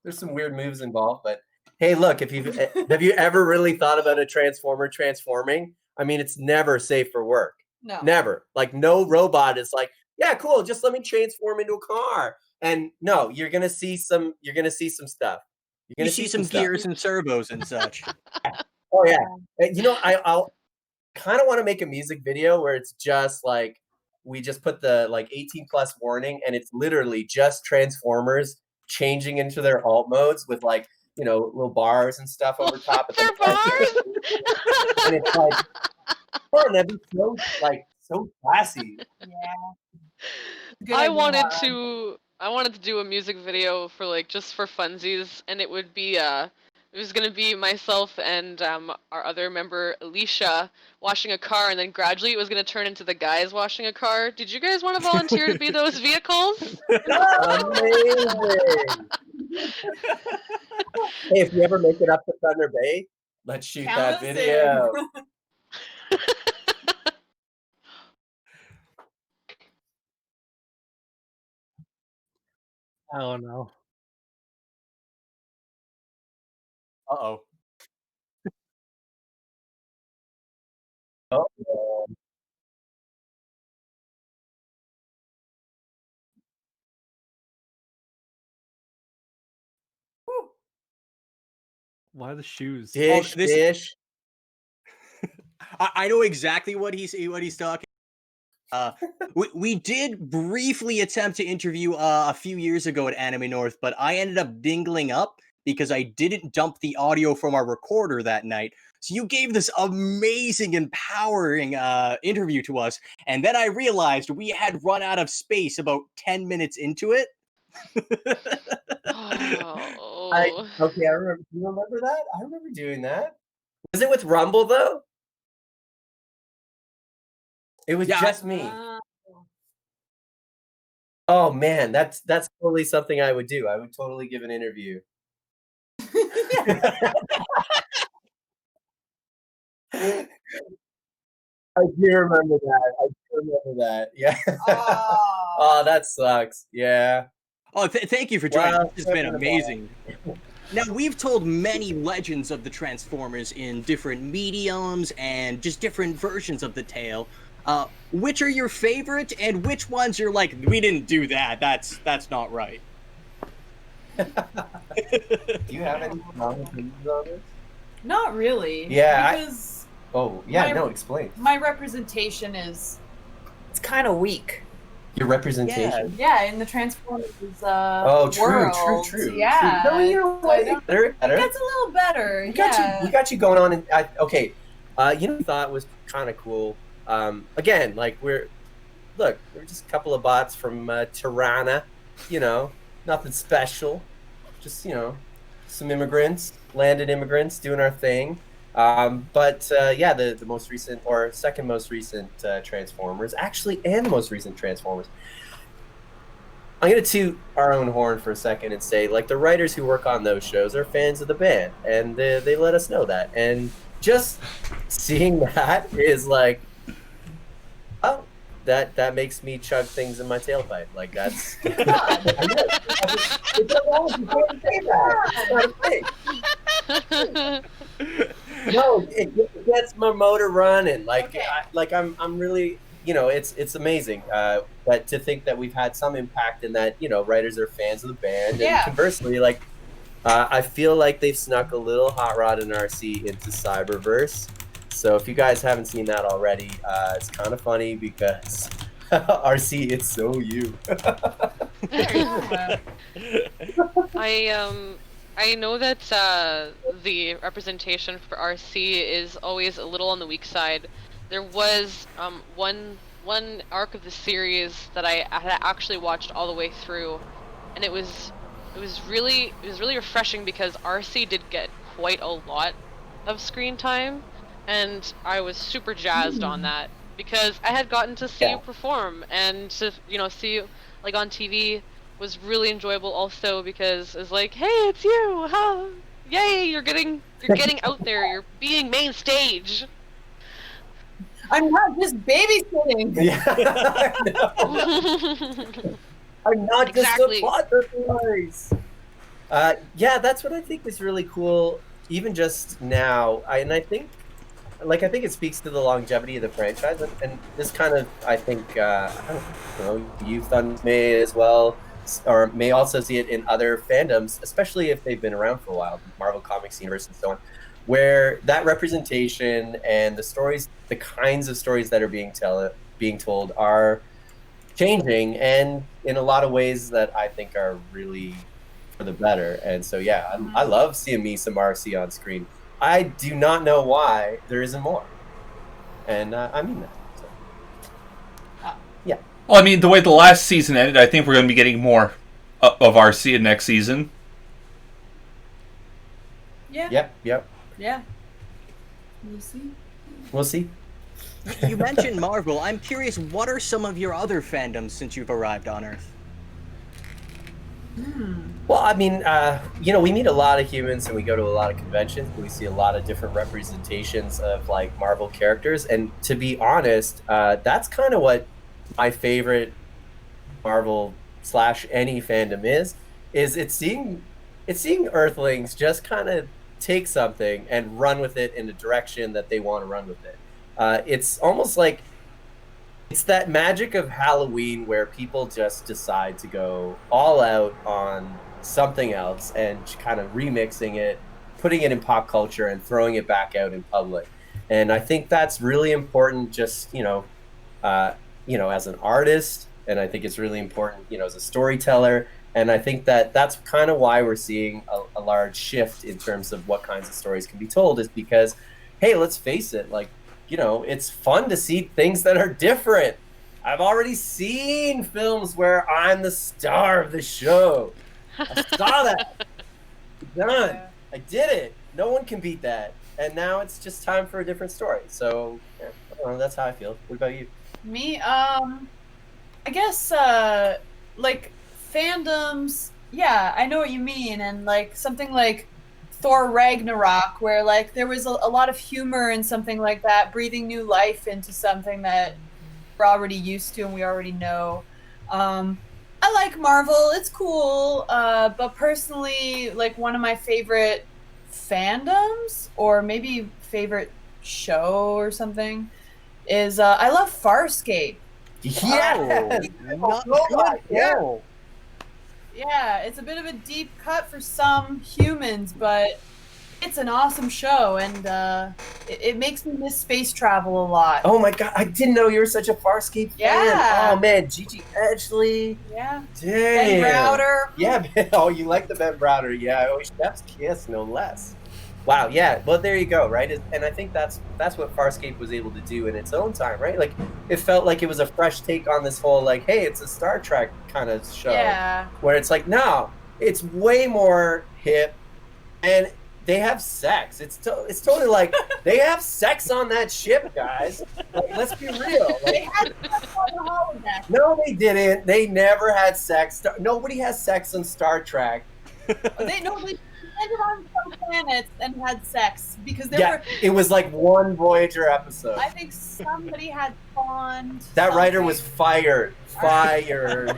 there's some weird moves involved, but hey, look, have you ever really thought about a transformer transforming? I mean, it's never safe for work. No. Never. Like no robot is like, yeah, cool, just let me transform into a car. And no, you're gonna see some stuff. You're You gonna see some stuff. gears and servos and such. Oh yeah. I'll kind of want to make a music video where it's just like we just put the like 18 plus warning, and it's literally just Transformers changing into their alt modes with like little bars and stuff over top of Their bars? And it's like, oh, that'd be so classy. Good I idea, wanted Laura. to do a music video for like just for funsies, and it would be It was gonna be myself and our other member Alicia washing a car, and then gradually it was gonna turn into the guys washing a car. Did you guys want to volunteer to be those vehicles? Amazing. Hey, if you ever make it up to Thunder Bay, let's shoot Count that us video. in. Oh no. Uh-oh. Oh, Why the shoes? dish, this- dish. I know exactly what he's talking. We did briefly attempt to interview a few years ago at Anime North, but I ended up dingling up because I didn't dump the audio from our recorder that night. So you gave this amazing, empowering interview to us, and then I realized we had run out of space about 10 minutes into it. Oh. Okay, I remember. Do you remember that? I remember doing that. Was it with Rumble though? It was Yeah, just me. Ah. Oh man, that's totally something I would do. I would totally give an interview. I do remember that. I do remember that. Yeah. Oh. Oh, that sucks. Yeah. Oh, thank you for joining. Wow, This has been talking about- amazing. Now, we've told many legends of the Transformers in different mediums and just different versions of the tale. Which are your favorite, and which ones you're like, we didn't do that. That's not right. Do you have any strong opinions on this? Not really. Yeah, Because Oh, yeah, My- no, explain. my representation it's kind of weak. Your representation. Yeah, in the Transformers Oh, true, world. true. Yeah. No, you're I way don't- better. It gets a little better. We got yeah. you. We got you going on. And okay, you know, what I thought was kind of cool. Again, like we're just a couple of bots from Tirana. You know, nothing special. Just some immigrants, landed immigrants, doing our thing. But yeah, the most recent or second most recent Transformers, actually, and the most recent Transformers. I'm gonna toot our own horn for a second and say, like, the writers who work on those shows are fans of the band, and they let us know that. And just seeing that is like, oh, that makes me chug things in my tailpipe. Like that's. It's wrong. You can't say that. It's not a thing. No, it gets my motor running. Like, Okay. I'm really, it's amazing. But to think that we've had some impact in that, writers are fans of the band, and Yeah. conversely, like, I feel like they've snuck a little Hot Rod and RC into Cyberverse. So if you guys haven't seen that already, it's kind of funny because RC, it's so you. I know that the representation for RC is always a little on the weak side. There was one arc of the series that I had actually watched all the way through, and it was really refreshing because RC did get quite a lot of screen time, and I was super jazzed on that because I had gotten to see you perform, and to see you like on TV was really enjoyable also because it's like, hey, it's you, huh? Yay, you're getting out there, you're being main stage. I'm not just babysitting. Yeah, I know. I'm not Exactly. just a plot device. Yeah, that's what I think is really cool. Even just now, I think it speaks to the longevity of the franchise, and this kind of, I think, I don't know, youth on me as well, or may also see it in other fandoms, especially if they've been around for a while, Marvel Comics universe and so on, where that representation and the stories, the kinds of stories that are being told are changing, and in a lot of ways that I think are really for the better. And so, yeah, I love seeing me some RC on screen. I do not know why there isn't more, and I mean that. So. Yeah. Well, I mean, the way the last season ended, I think we're going to be getting more of RC in next season. Yeah. Yep. Yeah. We'll see. We'll see. You mentioned Marvel. I'm curious, what are some of your other fandoms since you've arrived on Earth? Well, I mean, we meet a lot of humans and we go to a lot of conventions. And we see a lot of different representations of like Marvel characters. And to be honest, that's kind of what my favorite Marvel / any fandom is it's seeing Earthlings just kind of take something and run with it in the direction that they want to run with it. It's almost like it's that magic of Halloween where people just decide to go all out on something else and kind of remixing it, putting it in pop culture and throwing it back out in public. And I think that's really important just, as an artist. And I think it's really important, as a storyteller. And I think that's kind of why we're seeing a large shift in terms of what kinds of stories can be told is because, hey, let's face it, like, it's fun to see things that are different. I've already seen films where I'm the star of the show. I saw that. Done. Yeah. I did it. No one can beat that. And now it's just time for a different story. So, I don't know, that's how I feel. What about you? Me, I guess, like, fandoms, yeah, I know what you mean, and, like, something like Thor Ragnarok, where, like, there was a lot of humor and something like that, breathing new life into something that we're already used to and we already know. I like Marvel, it's cool, but personally, like, one of my favorite fandoms, or maybe favorite show or something, is, I love Farscape. Yeah. Yeah. Yeah, it's a bit of a deep cut for some humans, but it's an awesome show, and it makes me miss space travel a lot. Oh my god, I didn't know you were such a Farscape fan. Yeah. Oh man, Gigi Edgley. Yeah. Damn. Ben Browder. Yeah, man. Oh, you like the Ben Browder. Yeah, oh, Chef's Kiss, no less. Wow, yeah. Well, there you go, right? And I think that's what Farscape was able to do in its own time, right? Like, it felt like it was a fresh take on this whole, like, hey, it's a Star Trek kind of show. Yeah. Where it's like, no, it's way more hip, and they have sex. It's totally like, they have sex on that ship, guys. Like, let's be real. They Like, had sex on the holodeck. no, they didn't. They never had sex. Nobody has sex on Star Trek. They landed on some planets and had sex because there Yeah, were. it was like one Voyager episode. I think somebody had spawned. That writer was something. fired.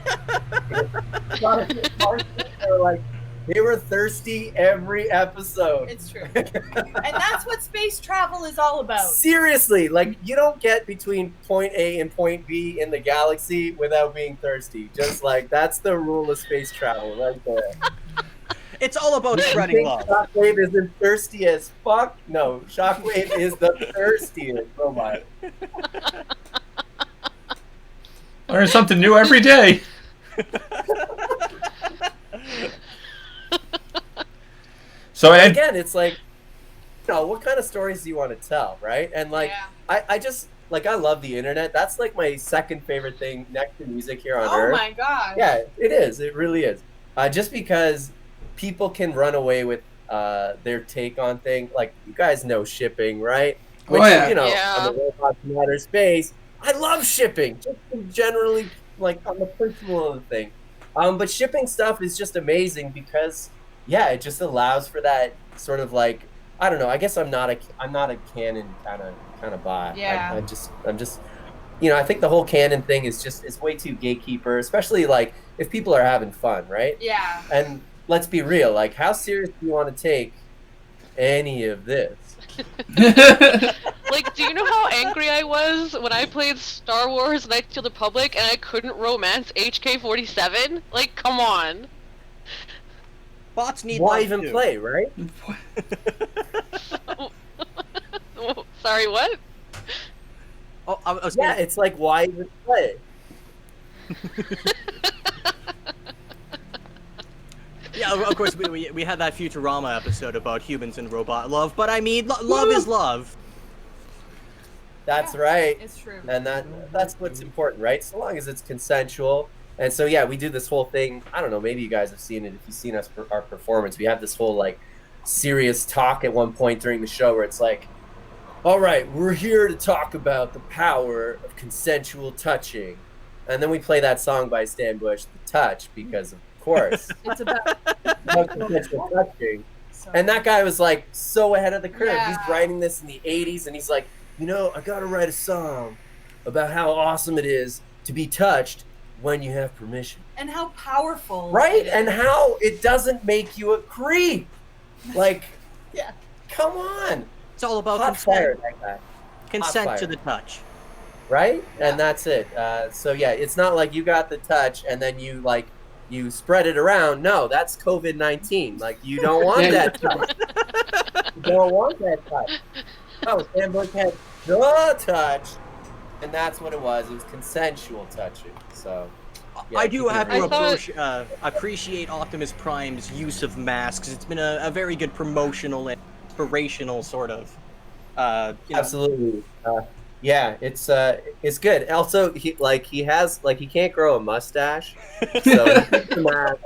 They were thirsty every episode. It's true, and that's what space travel is all about. Seriously, like, you don't get between point A and point B in the galaxy without being thirsty. Just like, that's the rule of space travel right there. It's all about You spreading think love. Shockwave isn't thirsty as fuck? No, Shockwave is the thirstiest robot. Learn something new every day. So, But and again, it's like, what kind of stories do you want to tell, right? And like, Yeah. I just, like, I love the internet. That's like my second favorite thing next to music here on Oh Earth. my god. Yeah, it is. It really is. Just because people can run away with their take on things. Like, you guys know shipping, right? Which, yeah. Yeah. on the robots in outer space, I love shipping. Just generally, like, on the principle of the thing. But shipping stuff is just amazing because, yeah, it just allows for that sort of, like, I don't know. I guess I'm not a canon kind of bot. Yeah. I'm just I think the whole canon thing is way too gatekeeper, especially like if people are having fun, right? Yeah. And let's be real, like, how serious do you want to take any of this? Like, do you know how angry I was when I played Star Wars Knights of the Republic and I couldn't romance HK-47? Like, come on. Bots need Why love even too. play, right? Sorry, what? Oh, I was Yeah, gonna, it's like, why even play? yeah, of course, we had that Futurama episode about humans and robot love, but I mean, love is love. That's Yeah. right. It's true. And that's what's important, right? So long as it's consensual. And so, yeah, we do this whole thing. I don't know, maybe you guys have seen it. If you've seen our performance, we have this whole, like, serious talk at one point during the show where it's like, all right, we're here to talk about the power of consensual touching. And then we play that song by Stan Bush, The Touch, because of course. It's about consensual touching. so- And that guy was like so ahead of the curve. Yeah. He's writing this in the 80s and he's like, I gotta write a song about how awesome it is to be touched when you have permission. and how powerful. Right? it And is. how it doesn't make you a creep. Like, Yeah. come on. It's all about Hot fire, consent. that guy. Consent fire. to the touch. Right? Yeah. And that's it. So yeah, it's not like you got the touch and then you spread it around. No, that's COVID-19. Like, you don't want that touch. You don't want that touch. No, Sam Bush had the touch, and that's what it was. It was consensual touching. So yeah, I do keep it have real. to appreciate Optimus Prime's use of masks. It's been a very good promotional and inspirational sort of. Absolutely. Yeah, it's good. Also, he can't grow a mustache, so he keeps the mask.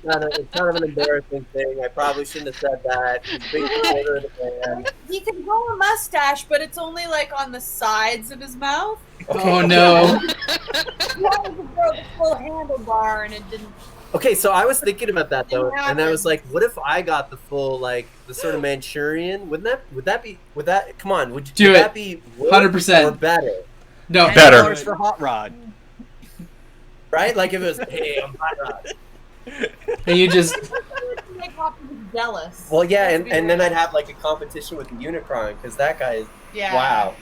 It's kind of an embarrassing thing. I probably shouldn't have said that. He's a big supporter of the band. He can grow a mustache, but it's only like on the sides of his mouth. Oh no. He wanted to grow the full handlebar, and it didn't. Okay, so I was thinking about that though, It and I was happened. like, what if I got the full the sort of Manchurian? Would that come on? Would Do would it. that be worse 100%. or better? No. Better. $10 for Hot Rod. Right? Like if it was, hey, I'm hot rod. And you just Make Optimus jealous. Well, yeah, That'd and be then weird. I'd have like a competition with the Unicron because that guy is Yeah. wow.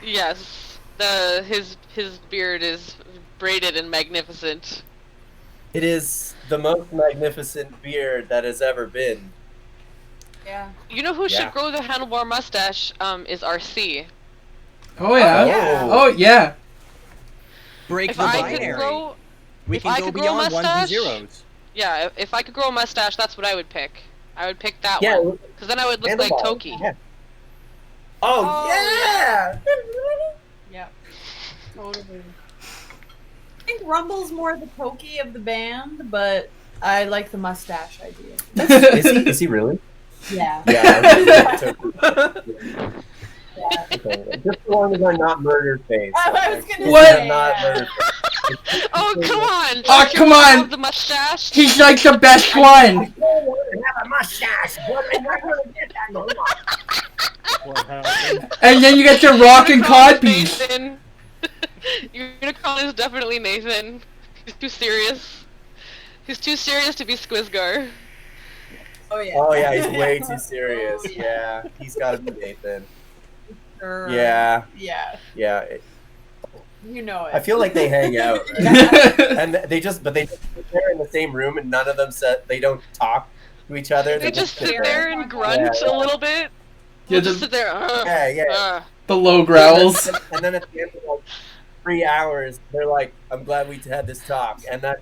Yes, his beard is braided and magnificent. It is the most magnificent beard that has ever been. Yeah. You know who Yeah. should grow the handlebar mustache? Is RC. Oh yeah. yeah. Oh yeah. Break If the I binary. could grow, We if can I go could grow a beyond ones and mustache- zeros. yeah, if I could grow a mustache, that's what I would pick. I would pick that Yeah, one, because then I would look like handlebar, Toki. yeah. Oh, Oh, yeah! Yep. Totally. I think Rumble's more the pokey of the band, but I like the mustache idea. Is he really? Yeah. Yeah. Okay. Just the one with our not murdered face. I was gonna What? say, Not yeah. murdered face. Oh, come on! Oh, Don't you come on! love the mustache. He's like the best one. I don't want to have a mustache, but I'm not going to get that no more. And then you get your rock and cod piece. Nathan. Unicron is definitely Nathan. He's too serious. He's too serious to be Squizgar. Oh yeah. Oh yeah, he's way too serious. Yeah, he's got to be Nathan. Sure. Yeah, Yeah. yeah. You know it. I feel like they hang out, right? And they just sit there in the same room, and none of them they don't talk to each other. They just sit there. there and grunt Yeah. a little bit. Yeah, Just the, sit there. Yeah, yeah. the low growls. And then at the end of like 3 hours, they're like, "I'm glad we had this talk," and that's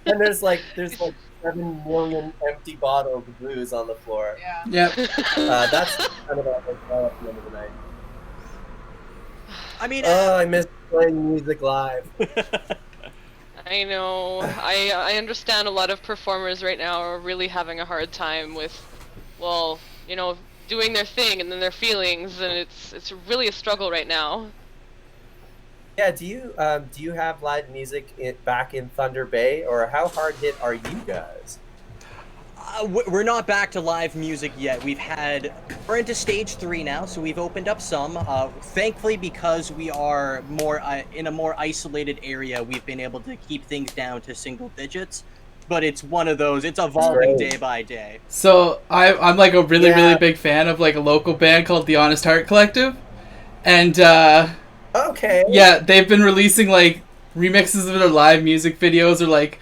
and there's like 7 million empty bottles of booze on the floor. Yeah. Yep. That's kind of at the end of the night. I mean, Oh, I miss playing music live. I know. I understand a lot of performers right now are really having a hard time with, well, doing their thing and then their feelings, and it's really a struggle right now. Yeah, do you have live music back in Thunder Bay, or how hard hit are you guys? we're not back to live music yet. We're into stage 3 now, so we've opened up some. Thankfully, because we are more in a more isolated area, we've been able to keep things down to single digits. But it's one of those, it's evolving Great. day by day. So I'm like a really, Yeah. really big fan of like a local band called the Honest Heart Collective. And Okay. yeah, they've been releasing like remixes of their live music videos or like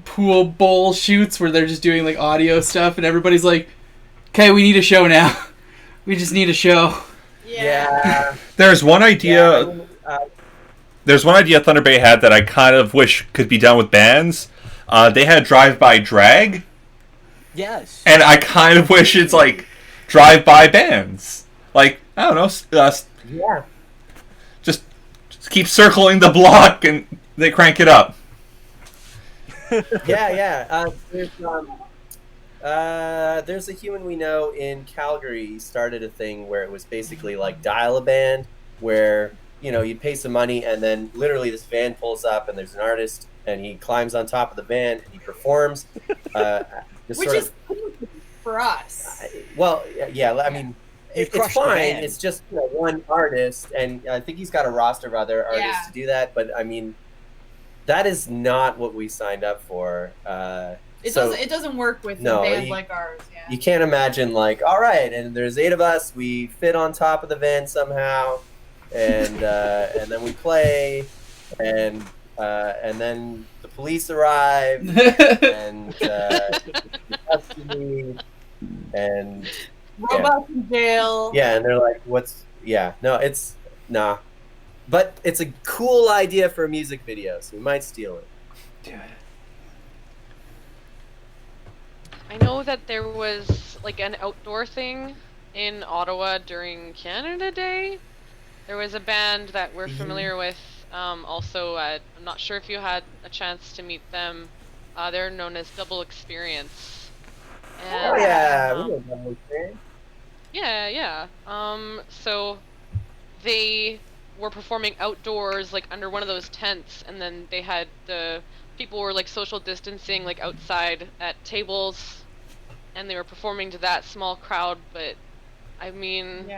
pool bowl shoots where they're just doing like audio stuff, and everybody's like, okay, we need a show now. We just need a show. Yeah. There's one idea. There's one idea Thunder Bay had that I kind of wish could be done with bands. They had Drive-By Drag, Yes. and I kind of wish it's like drive-by bands. Like, I don't know, Yeah. just keep circling the block and they crank it up. Yeah. There's a human we know in Calgary. He started a thing where it was basically like dial a band, where you'd pay some money and then literally this van pulls up and there's an artist and he climbs on top of the van and he performs. Which is for us. Well, yeah. I mean, You it's crushed the fine. band. It's just one artist, and I think he's got a roster of other artists to do that. But I mean, that is not what we signed up for. It doesn't work with a band like ours. Yeah. You can't imagine all right, and there's 8 of us. We fit on top of the van somehow, and then we play, and then the police arrive, and custody, and robots in jail. Yeah, and they're like, "What's?" Yeah, no, it's nah, but it's a cool idea for a music video, so we might steal it. Do it. I know that there was like an outdoor thing in Ottawa during Canada Day. There was a band that we're familiar with. Also, I'm not sure if you had a chance to meet them. They're known as Double Experience. And, Oh yeah, we know Double Experience. Yeah. So they were performing outdoors, like under one of those tents, and then they had people were like social distancing, like outside at tables, and they were performing to that small crowd. But I mean,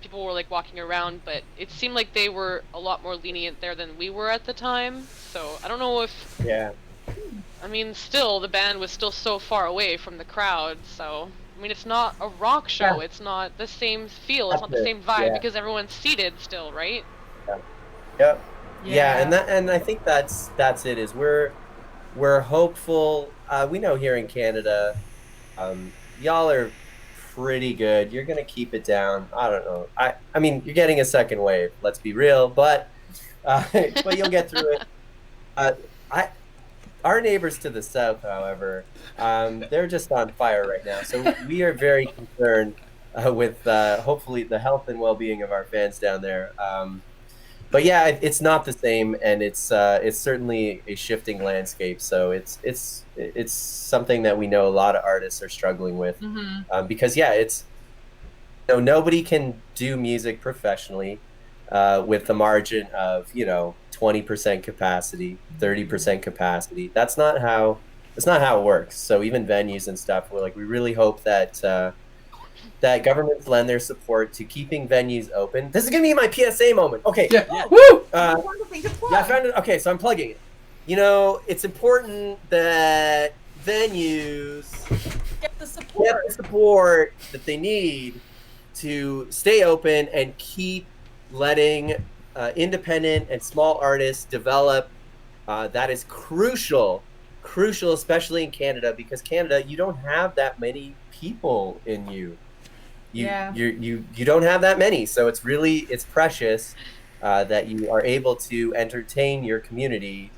people were like walking around, but it seemed like they were a lot more lenient there than we were at the time. So I don't know if. Yeah. I mean, still the band was still so far away from the crowd, so. I mean, it's not a rock show. It's not the same feel. It's not the same vibe because everyone's seated still, right? Yep. Yeah, and I think that's it. Is we're hopeful. We know here in Canada, y'all are pretty good. You're gonna keep it down. I don't know. I mean, you're getting a second wave. Let's be real, but you'll get through it. Our neighbors to the south, however, they're just on fire right now. So we are very concerned with hopefully the health and well-being of our fans down there. But yeah, it's not the same, and it's certainly a shifting landscape. So it's something that we know a lot of artists are struggling with, because it's nobody can do music professionally with the margin of 20% capacity, 30% capacity. That's not how it works. So even venues and stuff, we really hope that that governments lend their support to keeping venues open. This is gonna be my PSA moment. Okay. Yeah. Woo! I found it. Okay, so I'm plugging it. It's important that venues get the support that they need to stay open and keep letting independent and small artists develop. That is crucial, especially in Canada, because Canada, you don't have that many people in you. You don't have that many, so it's precious that you are able to entertain your community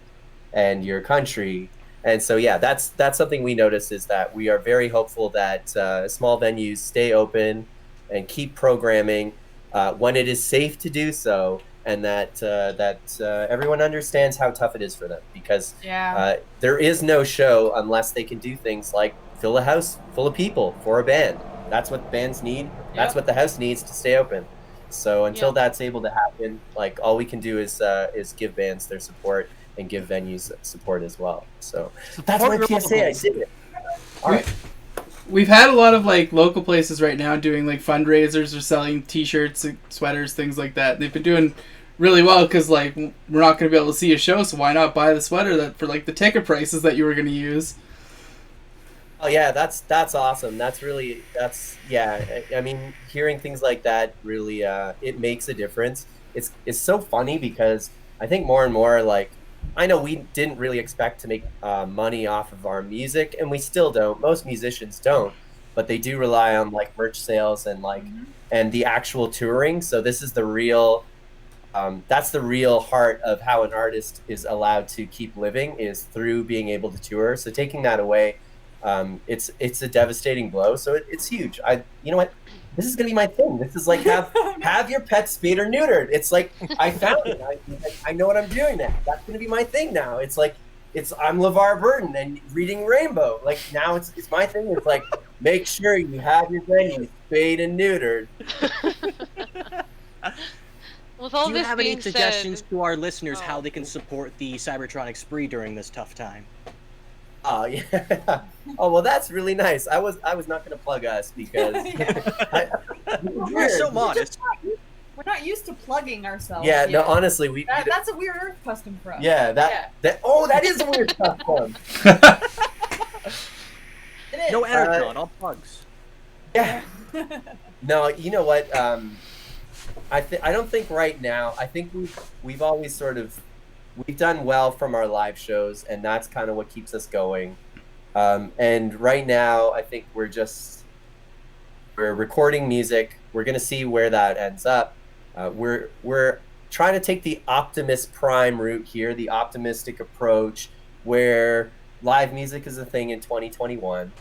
and your country. And so that's something we notice, is that we are very hopeful that small venues stay open and keep programming when it is safe to do so, and that everyone understands how tough it is for them, because there is no show unless they can do things like fill a house full of people for a band. That's what bands need. That's what the house needs to stay open. So until that's able to happen, all we can do is give bands their support and give venues support as well. So that's my PSA. I did it. All right. We've had a lot of local places right now doing fundraisers or selling T-shirts, sweaters, things like that. They've been doing really well because we're not going to be able to see a show, so why not buy the sweater for the ticket prices that you were going to use? Oh yeah, that's awesome. I mean, hearing things like that really it makes a difference. It's so funny because I think more and more I know we didn't really expect to make money off of our music, and we still don't. Most musicians don't, but they do rely on merch sales and and the actual touring. So this is the real that's the real heart of how an artist is allowed to keep living, is through being able to tour. So taking that away, it's a devastating blow. So it's huge. You know what? This is gonna be my thing. This is have your pet spayed or neutered. It's I found it. I know what I'm doing now. That's gonna be my thing now. It's I'm LeVar Burton and reading Rainbow. Like now it's my thing. It's like make sure you have your venue spayed and neutered. With all Do you this have being any suggestions said, to our listeners Oh. how they can support the Cybertronic Spree during this tough time? Oh yeah. Oh well, that's really nice. I was not going to plug us because We're so modest. We're not used to plugging ourselves. Yeah, yet. no, honestly, That's a weird Earth custom for us. yeah, that that is a weird custom. It is. No Energon, all plugs. Yeah. No, you know what? I don't think right now. I think we've always sort of we've done well from our live shows, and that's kind of what keeps us going. And right now, I think we're recording music. We're gonna see where that ends up. We're trying to take the Optimus Prime route here, the optimistic approach, where live music is a thing in 2021,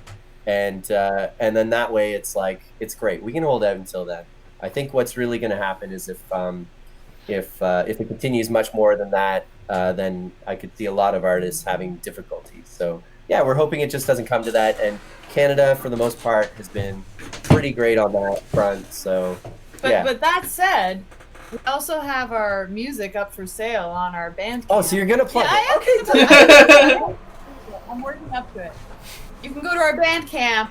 and then that way it's like it's great. We can hold out until then. I think what's really going to happen is if it continues much more than that, then I could see a lot of artists having difficulties. So yeah, we're hoping it just doesn't come to that. And Canada, for the most part, has been pretty great on that front. So yeah. But that said, we also have our music up for sale on our Bandcamp. Oh, so you're gonna plug Yeah, it? Okay. I'm working up to it. You can go to our Bandcamp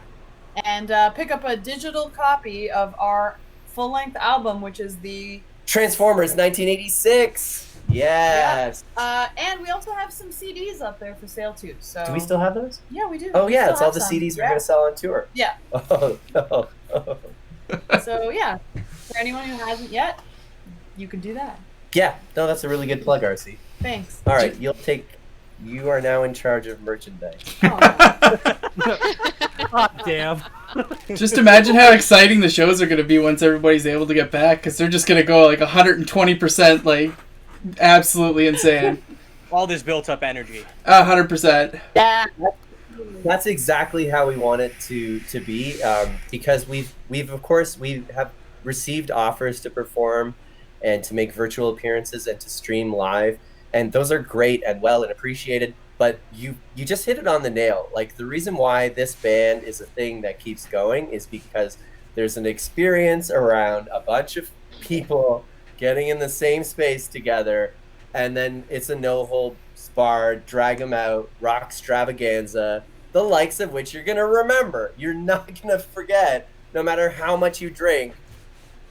and pick up a digital copy of our full-length album, which is the Transformers 1986. Yes. and we also have some CDs up there for sale too. So Do we still have those? Yeah, we do. Oh We yeah, still it's all have the some. CDs we're Yeah. gonna sell on tour. Yeah. Oh no. So yeah, for anyone who hasn't yet, you can do that. Yeah, no, that's a really good plug, RC. Thanks. All right, you are now in charge of merchandise. Oh, damn. Just imagine how exciting the shows are going to be once everybody's able to get back, because they're just going to go like 120%, like absolutely insane. All this built up energy. 100%. Yeah. That's exactly how we want it to be, because we have received offers to perform and to make virtual appearances and to stream live, and those are great and well and appreciated. But you just hit it on the nail. Like, the reason why this band is a thing that keeps going is because there's an experience around a bunch of people getting in the same space together, and then it's a no-holds barred, drag them out, rock extravaganza, the likes of which you're going to remember. You're not going to forget, no matter how much you drink,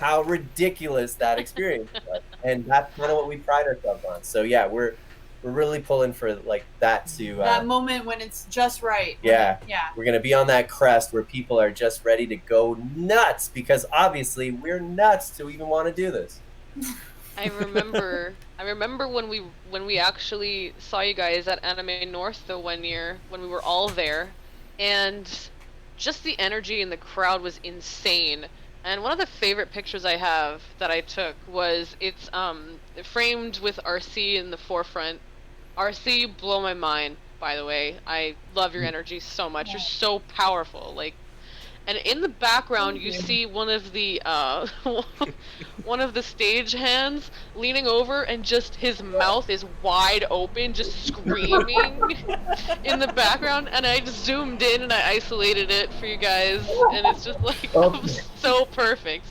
how ridiculous that experience was. And that's kind of what we pride ourselves on. So yeah, we're really pulling for like that to that moment when it's just right. Yeah. Yeah. We're going to be on that crest where people are just ready to go nuts, because obviously we're nuts to even want to do this. I remember when we actually saw you guys at Anime North the one year when we were all there, and just the energy in the crowd was insane. And one of the favorite pictures I have that I took was it's framed with RC in the forefront. RC, you blow my mind, by the way. I love your energy so much. You're so powerful. Like, and in the background you see one of the one of the stage hands leaning over, and just his mouth is wide open, just screaming in the background. And I just zoomed in and I isolated it for you guys, and it's just like so perfect.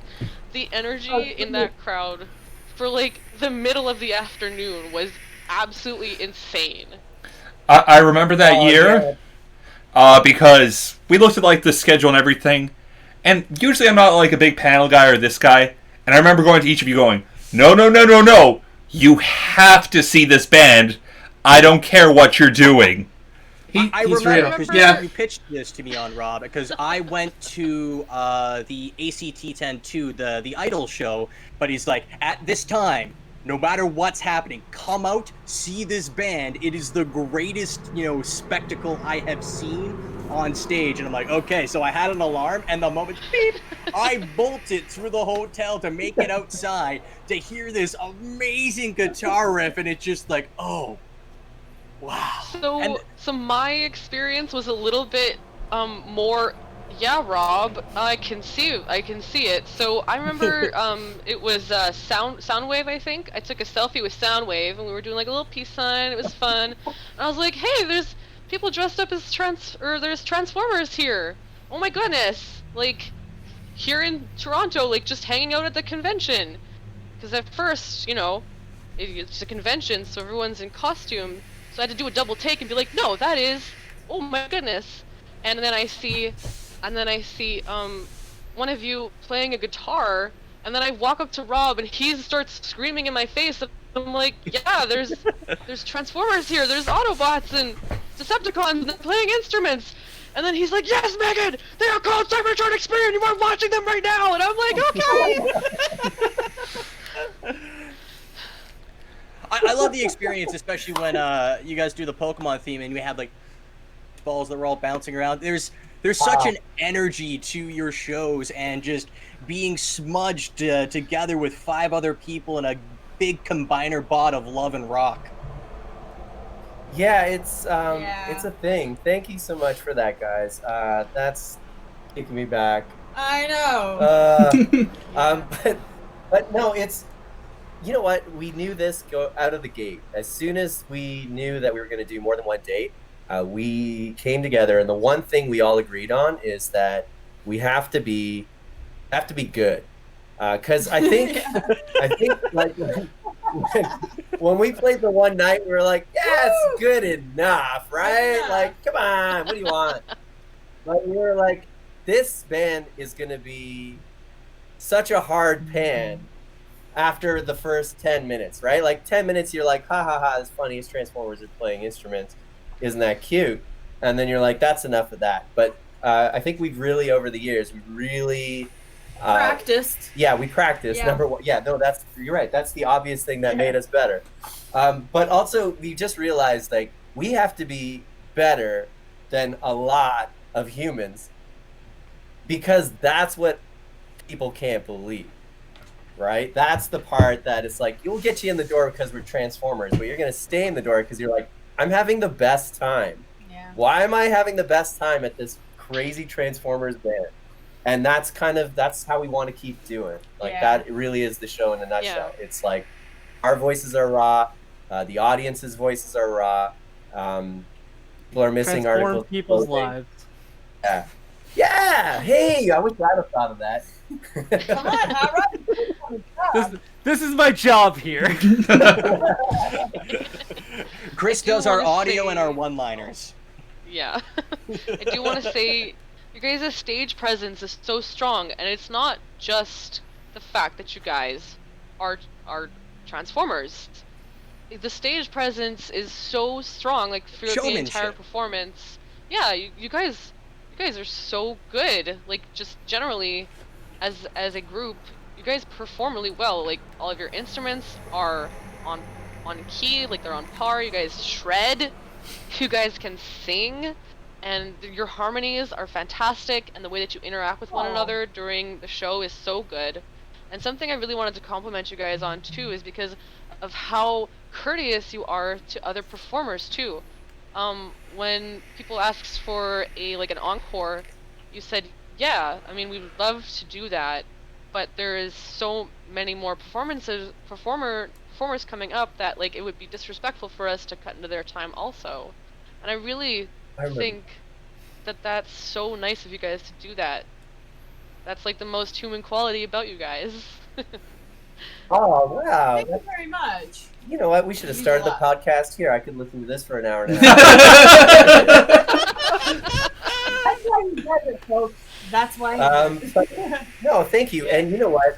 The energy in that crowd for like the middle of the afternoon was absolutely insane. I remember that year because we looked at like the schedule and everything, and usually I'm not like a big panel guy or this guy, and I remember going to each of you going, no, you have to see this band. I don't care what you're doing. I He's remember real. because Yeah. you pitched this to me on Rob, because I went to the ACT-10 the Idol show, but he's like, at this time, no matter what's happening, come out, see this band. It is the greatest, spectacle I have seen on stage. And I'm like, okay, so I had an alarm, and the moment, beep, I bolted through the hotel to make it outside to hear this amazing guitar riff, and it's just like, oh, wow. So my experience was a little bit more Yeah, Rob, I can see it. So I remember it was Soundwave, I think. I took a selfie with Soundwave and we were doing like a little peace sign. It was fun. And I was like, "Hey, there's people dressed up as there's Transformers here. Oh my goodness." Like here in Toronto, like just hanging out at the convention. Cuz at first, it's a convention, so everyone's in costume. So I had to do a double take and be like, "No, that is oh my goodness." And then I see one of you playing a guitar, and then I walk up to Rob and he starts screaming in my face. And I'm like, yeah, there's Transformers here, there's Autobots and Decepticons, and they're playing instruments. And then he's like, yes, Megan, they are called Cybertronic Spree, and you are watching them right now. And I'm like, okay. I love the experience, especially when you guys do the Pokemon theme and you have like balls that are all bouncing around. There's such an energy to your shows, and just being smudged together with 5 other people in a big combiner bot of love and rock. Yeah, it's a thing. Thank you so much for that, guys. That's taking me back. I know. But no, it's, you know what? We knew this go out of the gate. As soon as we knew that we were going to do more than one date, we came together, and the one thing we all agreed on is that we have to be good. Because I think like when we played the one night, we were like, yeah, it's good enough, right? Yeah. Like, come on, what do you want? But we were like, this band is gonna be such a hard pan after the first 10 minutes, right? Like 10 minutes, you're like, ha ha ha, it's funny, it's Transformers are playing instruments. Isn't that cute? And then you're like, that's enough of that. But I think we've really, over the years, we've really Practiced. Yeah, we practiced. Yeah. Number one. Yeah, no, you're right. That's the obvious thing that made us better. But also, we just realized like we have to be better than a lot of humans, because that's what people can't believe, right? That's the part that is like, you'll get you in the door because we're Transformers, but you're gonna stay in the door because you're like, I'm having the best time. Yeah. Why am I having the best time at this crazy Transformers band? And that's how we want to keep doing. Like that really is the show in a nutshell. Yeah. It's like our voices are raw, the audience's voices are raw. People are missing articles. People's lives. Yeah. Yeah. Hey, I wish I'd have thought of that. Come on, Howard. This is my job here. Chris does our audio and our one-liners. Yeah. I do want to say, you guys' stage presence is so strong, and it's not just the fact that you guys are Transformers. The stage presence is so strong, like throughout the entire performance. Yeah, you guys are so good. Like just generally, as a group, you guys perform really well. Like all of your instruments are on key, like they're on par. You guys shred. You guys can sing. And your harmonies are fantastic, and the way that you interact with one another during the show is so good. And something I really wanted to compliment you guys on too is because of how courteous you are to other performers too. When people ask for an encore, you said, yeah, I mean, we'd love to do that, but there is so many more performers coming up that like it would be disrespectful for us to cut into their time also. And I really think that that's so nice of you guys to do that. That's like the most human quality about you guys. Oh, wow. Thank you very much. You know what? We should have started the podcast here. I could listen to this for an hour and a half. That's why you guys it, folks. That's why. No, thank you. And you know what?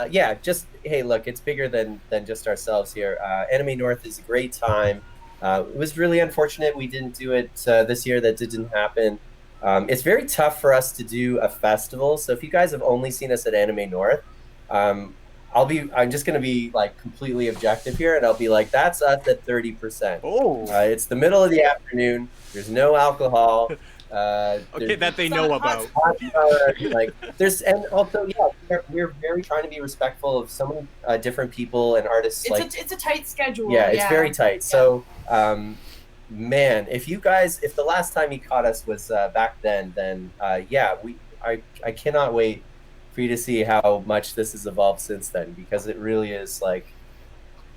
Yeah, just, hey, look, it's bigger than just ourselves here. Anime North is a great time. It was really unfortunate we didn't do it this year. That didn't happen. It's very tough for us to do a festival. So if you guys have only seen us at Anime North, I'm just going to be like completely objective here, and I'll be like, that's us at 30%. Oh. It's the middle of the afternoon. There's no alcohol. Okay, that they know about. And also, yeah, we're very trying to be respectful of so many different people and artists. It's a tight schedule. Yeah, it's very tight. So, man, if the last time you caught us was back then yeah, I cannot wait for you to see how much this has evolved since then, because it really is like,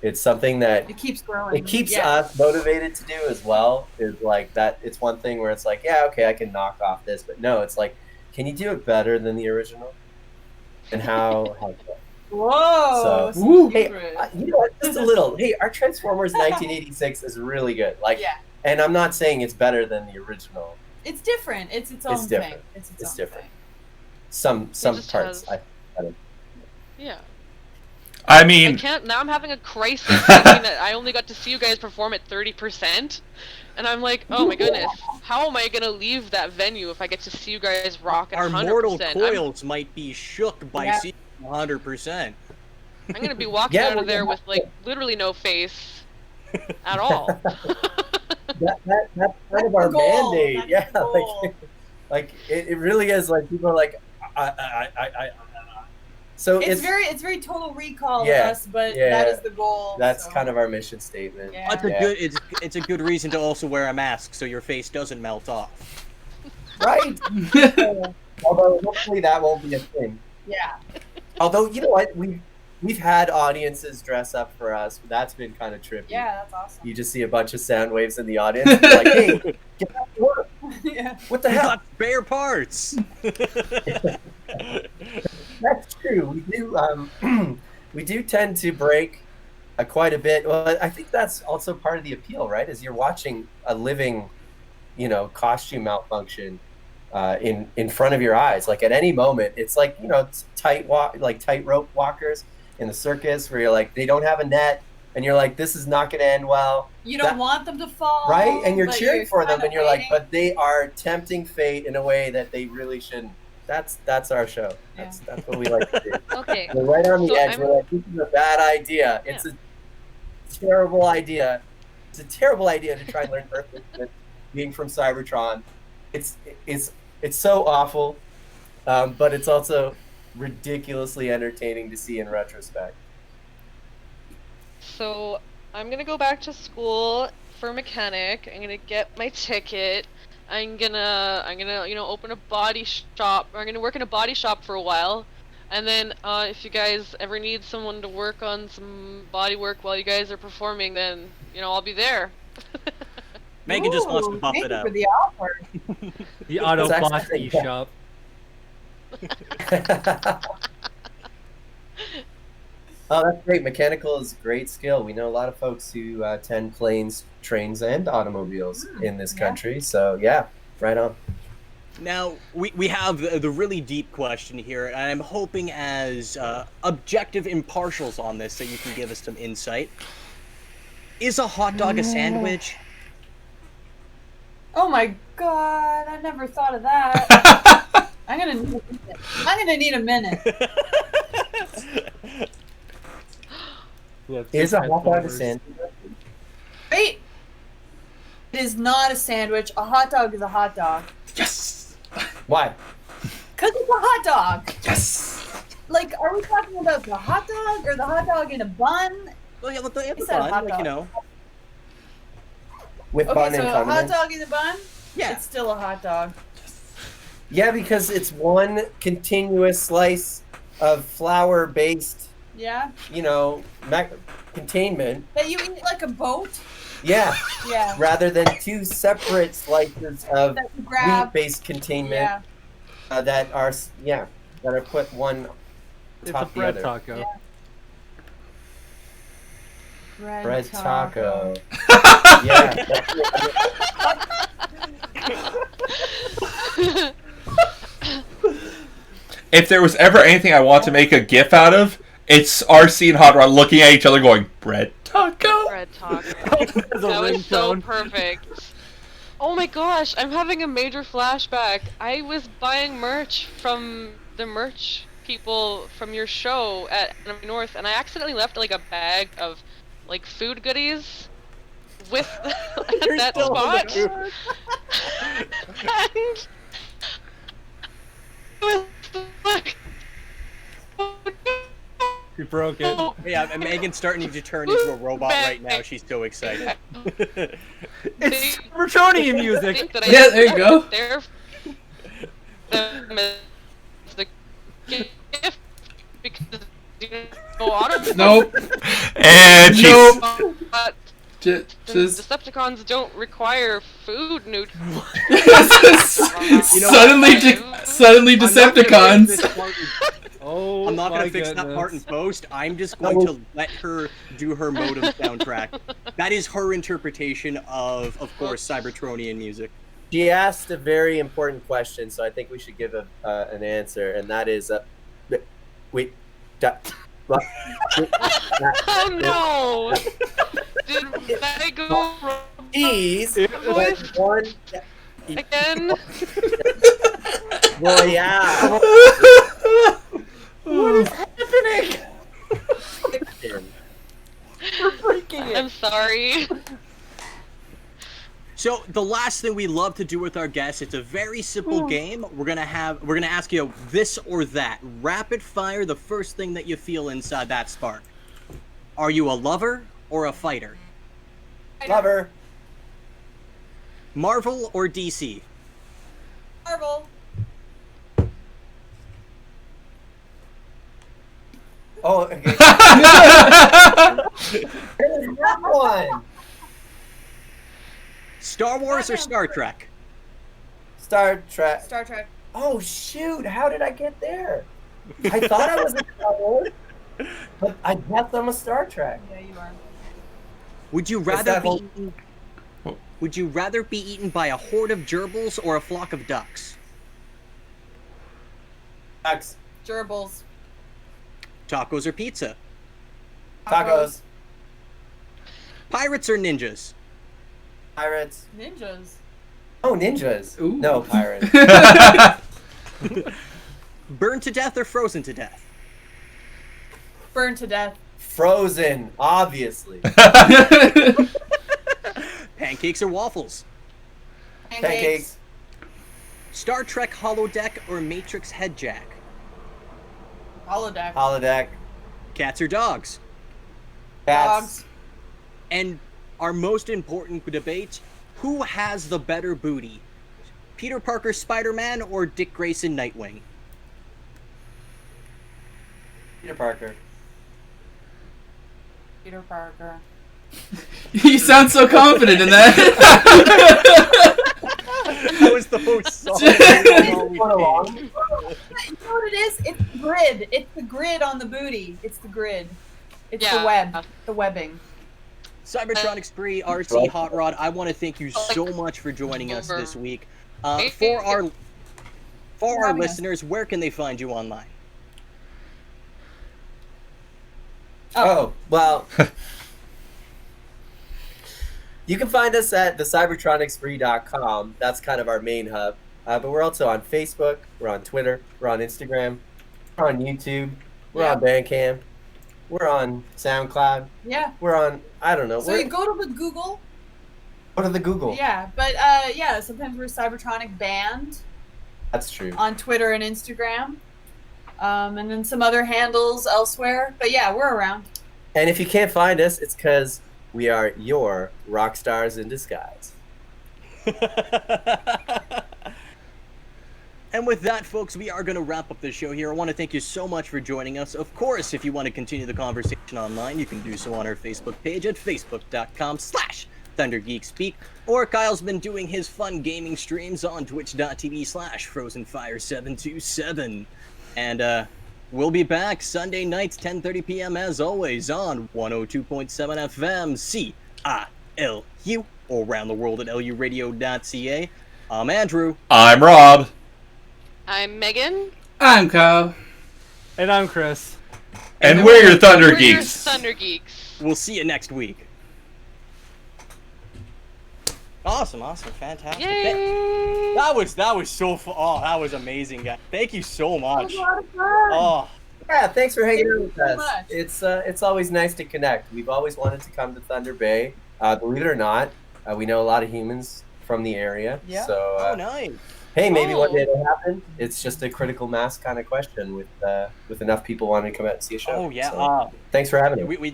it's something that It keeps growing. it keeps Yeah. us motivated to do as well. Is like that. It's one thing where it's like, yeah, okay, I can knock off this, but no, it's like, can you do it better than the original? And how Whoa. So- Ooh. hey, secret. you know what? Just a little. Hey, our Transformers 1986 is really good. Like, Yeah. and I'm not saying it's better than the original. It's different. It's its own different. thing. It's It's own different. thing. Some just parts. has- Yeah. I I mean, can't. Now I'm having a crisis thinking that I only got to see you guys perform at 30%. And I'm like, oh my goodness, how am I going to leave that venue if I get to see you guys rock at Our 100%? mortal I'm coils might be shook by Yeah. seeing 100%. going to be walking Yeah, out well, of there yeah. with, like, literally no face at all. That's kind of our the goal. mandate. That's Yeah, the goal. like it really is. Like, people are like, I. So It's very Total Recall Yeah, of us, but yeah. that is the goal. That's so. kind of our mission statement. Yeah. That's a Yeah. good. It's a good reason to also wear a mask so your face doesn't melt off. Right. Although hopefully that won't be a thing. Yeah. Although, you know what, we've had audiences dress up for us. That's been kind of trippy. Yeah, that's awesome. You just see a bunch of sound waves in the audience. And you're like, hey, get back to work. Yeah. What the We hell? got spare parts. That's true. We do. We do tend to break quite a bit. Well, I think that's also part of the appeal, right? Is you're watching a living, costume malfunction in front of your eyes. Like, at any moment, it's like, it's tightrope walkers in the circus where you're like, they don't have a net, and you're like, this is not going to end well, You don't want them to fall. right? And you're but cheering for them, kinda and you're like, waiting. but they are tempting fate in a way that they really shouldn't. That's our show. That's what we like to do. Okay. We're right on the So edge. I'm- We're like, this is a bad idea. It's a terrible idea. It's a terrible idea to try and learn Earth movement being from Cybertron. It's so awful, but it's also ridiculously entertaining to see in retrospect. So I'm gonna go back to school for mechanic. I'm gonna get my ticket. I'm gonna open a body shop. I'm gonna work in a body shop for a while, and then if you guys ever need someone to work on some body work while you guys are performing, then I'll be there. Megan just wants to Ooh, buff thank it you out. for the offer. The Auto That's Boss actually- eShop. Oh, that's great. Mechanical is a great skill. We know a lot of folks who tend planes, trains, and automobiles in this yeah. country. So, yeah, right on. Now, we have the really deep question here, and I'm hoping as objective impartials on this that you can give us some insight. Is a hot dog a sandwich? Oh my god, I never thought of that. I'm gonna need a minute. Yeah, Is a hot dog a Transformers. sandwich? Wait. It is not a sandwich. A hot dog is a hot dog. Yes. Why? Cause it's a hot dog. Yes. Like, are we talking about the hot dog or the hot dog in a bun? Well, yeah, the He said hot bun, dog. With Okay, bun so and a hot condiments? dog in a bun? Yeah. It's still a hot dog. Yeah, because it's one continuous slice of flour-based, Yeah? containment. That you eat like a boat? Yeah, Yeah. rather than two separate slices of That you grab. wheat-based containment Yeah. that are put one It's a top the bread other. taco. Yeah. Bread taco. Yeah. That's it. if there was ever anything I want to make a GIF out of, it's RC and Hot Rod looking at each other going, bread taco? Bread talk. As a That was so ringtone. perfect. Oh my gosh, I'm having a major flashback. I was buying merch from the merch people from your show at Anime North, and I accidentally left like a bag of like food goodies with You're that still on the spot. food. And I was like, oh You broke it. Oh, Yeah, and Megan's starting to turn into a robot right now. She's so excited. It's Cybertronian music. think that Yeah, there you go. They're the gift because you know auto. Nope. And she's Nope. But Just Decepticons don't require food nutrition. suddenly Decepticons. Oh, I'm not my gonna fix that part in goodness. post. I'm just going to let her do her modem soundtrack. That is her interpretation of course, Cybertronian music. She asked a very important question, so I think we should give an answer, and that is, wait, what? Oh no! Did I go wrong Jeez, voice one again? Royale. What is happening? I'm sorry. So the last thing we love to do with our guests, it's a very simple game. We're gonna ask you this or that. Rapid fire the first thing that you feel inside that spark. Are you a lover or a fighter? Lover. Marvel or DC? Marvel. Oh, okay. There's that one. Star Wars or Star Trek? Star Trek. Star Trek. Oh shoot! How did I get there? I thought I was a Star Wars, but I guess I'm a Star Trek. Yeah, you are. Would you Is rather that be whole- eaten, Would you rather be eaten by a horde of gerbils or a flock of ducks? X. Gerbils. Tacos or pizza? Tacos. Pirates or ninjas? Pirates. Ninjas. Oh, ninjas. Ooh. No, pirates. Burned to death or frozen to death? Burned to death. Frozen, obviously. Pancakes or waffles? Pancakes. Star Trek holodeck or Matrix headjack? Holodeck. Holodeck. Cats or dogs? Cats. Dogs. And our most important debate, who has the better booty? Peter Parker Spider-Man or Dick Grayson Nightwing? Peter Parker. Peter Parker. You sound so confident in that. That was the most solid Along. You know what it is? It's the grid. It's the grid on the booty. It's the grid. It's the Yeah. web. The webbing. Cybertronic Spree, RC Hot Rod, I want to thank you so much for joining us this week. For our having us. listeners, where can they find you online? Oh, well. You can find us at the cybertronicspree.com. That's kind of our main hub. But we're also on Facebook, we're on Twitter, we're on Instagram, we're on YouTube, we're on Bandcamp, we're on SoundCloud, Yeah. we're on, I don't know. So you go to the Google. Go to the Google. Yeah, but yeah, sometimes we're Cybertronic Band That's true. on Twitter and Instagram. And then some other handles elsewhere. But yeah, we're around. And if you can't find us, it's because we are your rock stars in disguise. And with that, folks, we are going to wrap up the show here. I want to thank you so much for joining us. Of course, if you want to continue the conversation online, you can do so on our Facebook page at facebook.com/ThunderGeekSpeak. Or Kyle's been doing his fun gaming streams on twitch.tv/FrozenFire727. And we'll be back Sunday nights, 10:30 p.m. as always on 102.7 FM CILU, or around the world at luradio.ca. I'm Andrew. I'm Rob. I'm Megan. I'm Kyle. And I'm Chris. And we're your Thunder We're your Geeks. Thunder Geeks. We'll see you next week. Awesome, fantastic. Yay! That was so fun. Oh, that was amazing, guys. Thank you so much. Oh, Yeah, thanks for hanging out Thank with you so us. much. It's always nice to connect. We've always wanted to come to Thunder Bay. Believe it or not, we know a lot of humans from the area. Yeah. So oh, nice. Hey, maybe one Oh. day it'll happen. It's just a critical mass kind of question with enough people wanting to come out and see a show. Oh yeah. So, thanks for having me.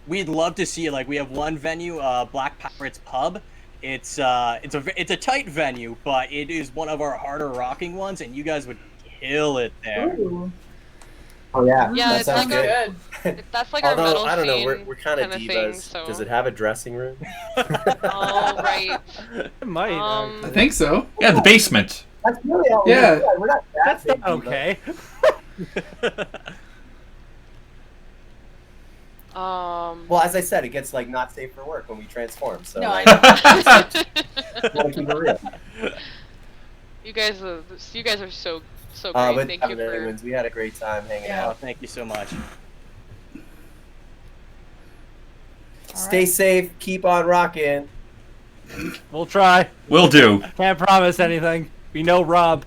We'd love to see it. Like we have one venue, Black Pirates Pub. It's a tight venue, but it is one of our harder rocking ones, and you guys would kill it there. Ooh, Oh yeah, Yeah, that it's sounds like good. good. That's like our Although metal I don't know, scene we're kind of kinda divas. thing, so. Does it have a dressing room? Oh, right. It might. I think so. Yeah, the basement. That's really all. Yeah. We're not that That's big not divas. okay. Well, as I said, it gets like not safe for work when we transform. So No, I like, know. gotta keep it real. you guys are so great. But Thank you for. anyways, we had a great time hanging Yeah. Oh, out. thank you so much. Stay safe. Keep on rocking. We'll try. Will do. Can't promise anything. We know Rob.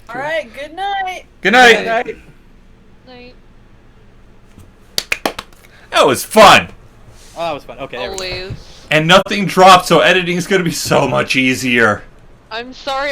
All right. Good night. Good night. Good night. Night. That was fun. Oh, that was fun. Okay, there we go. Always. And nothing dropped, so editing is going to be so much easier. I'm sorry.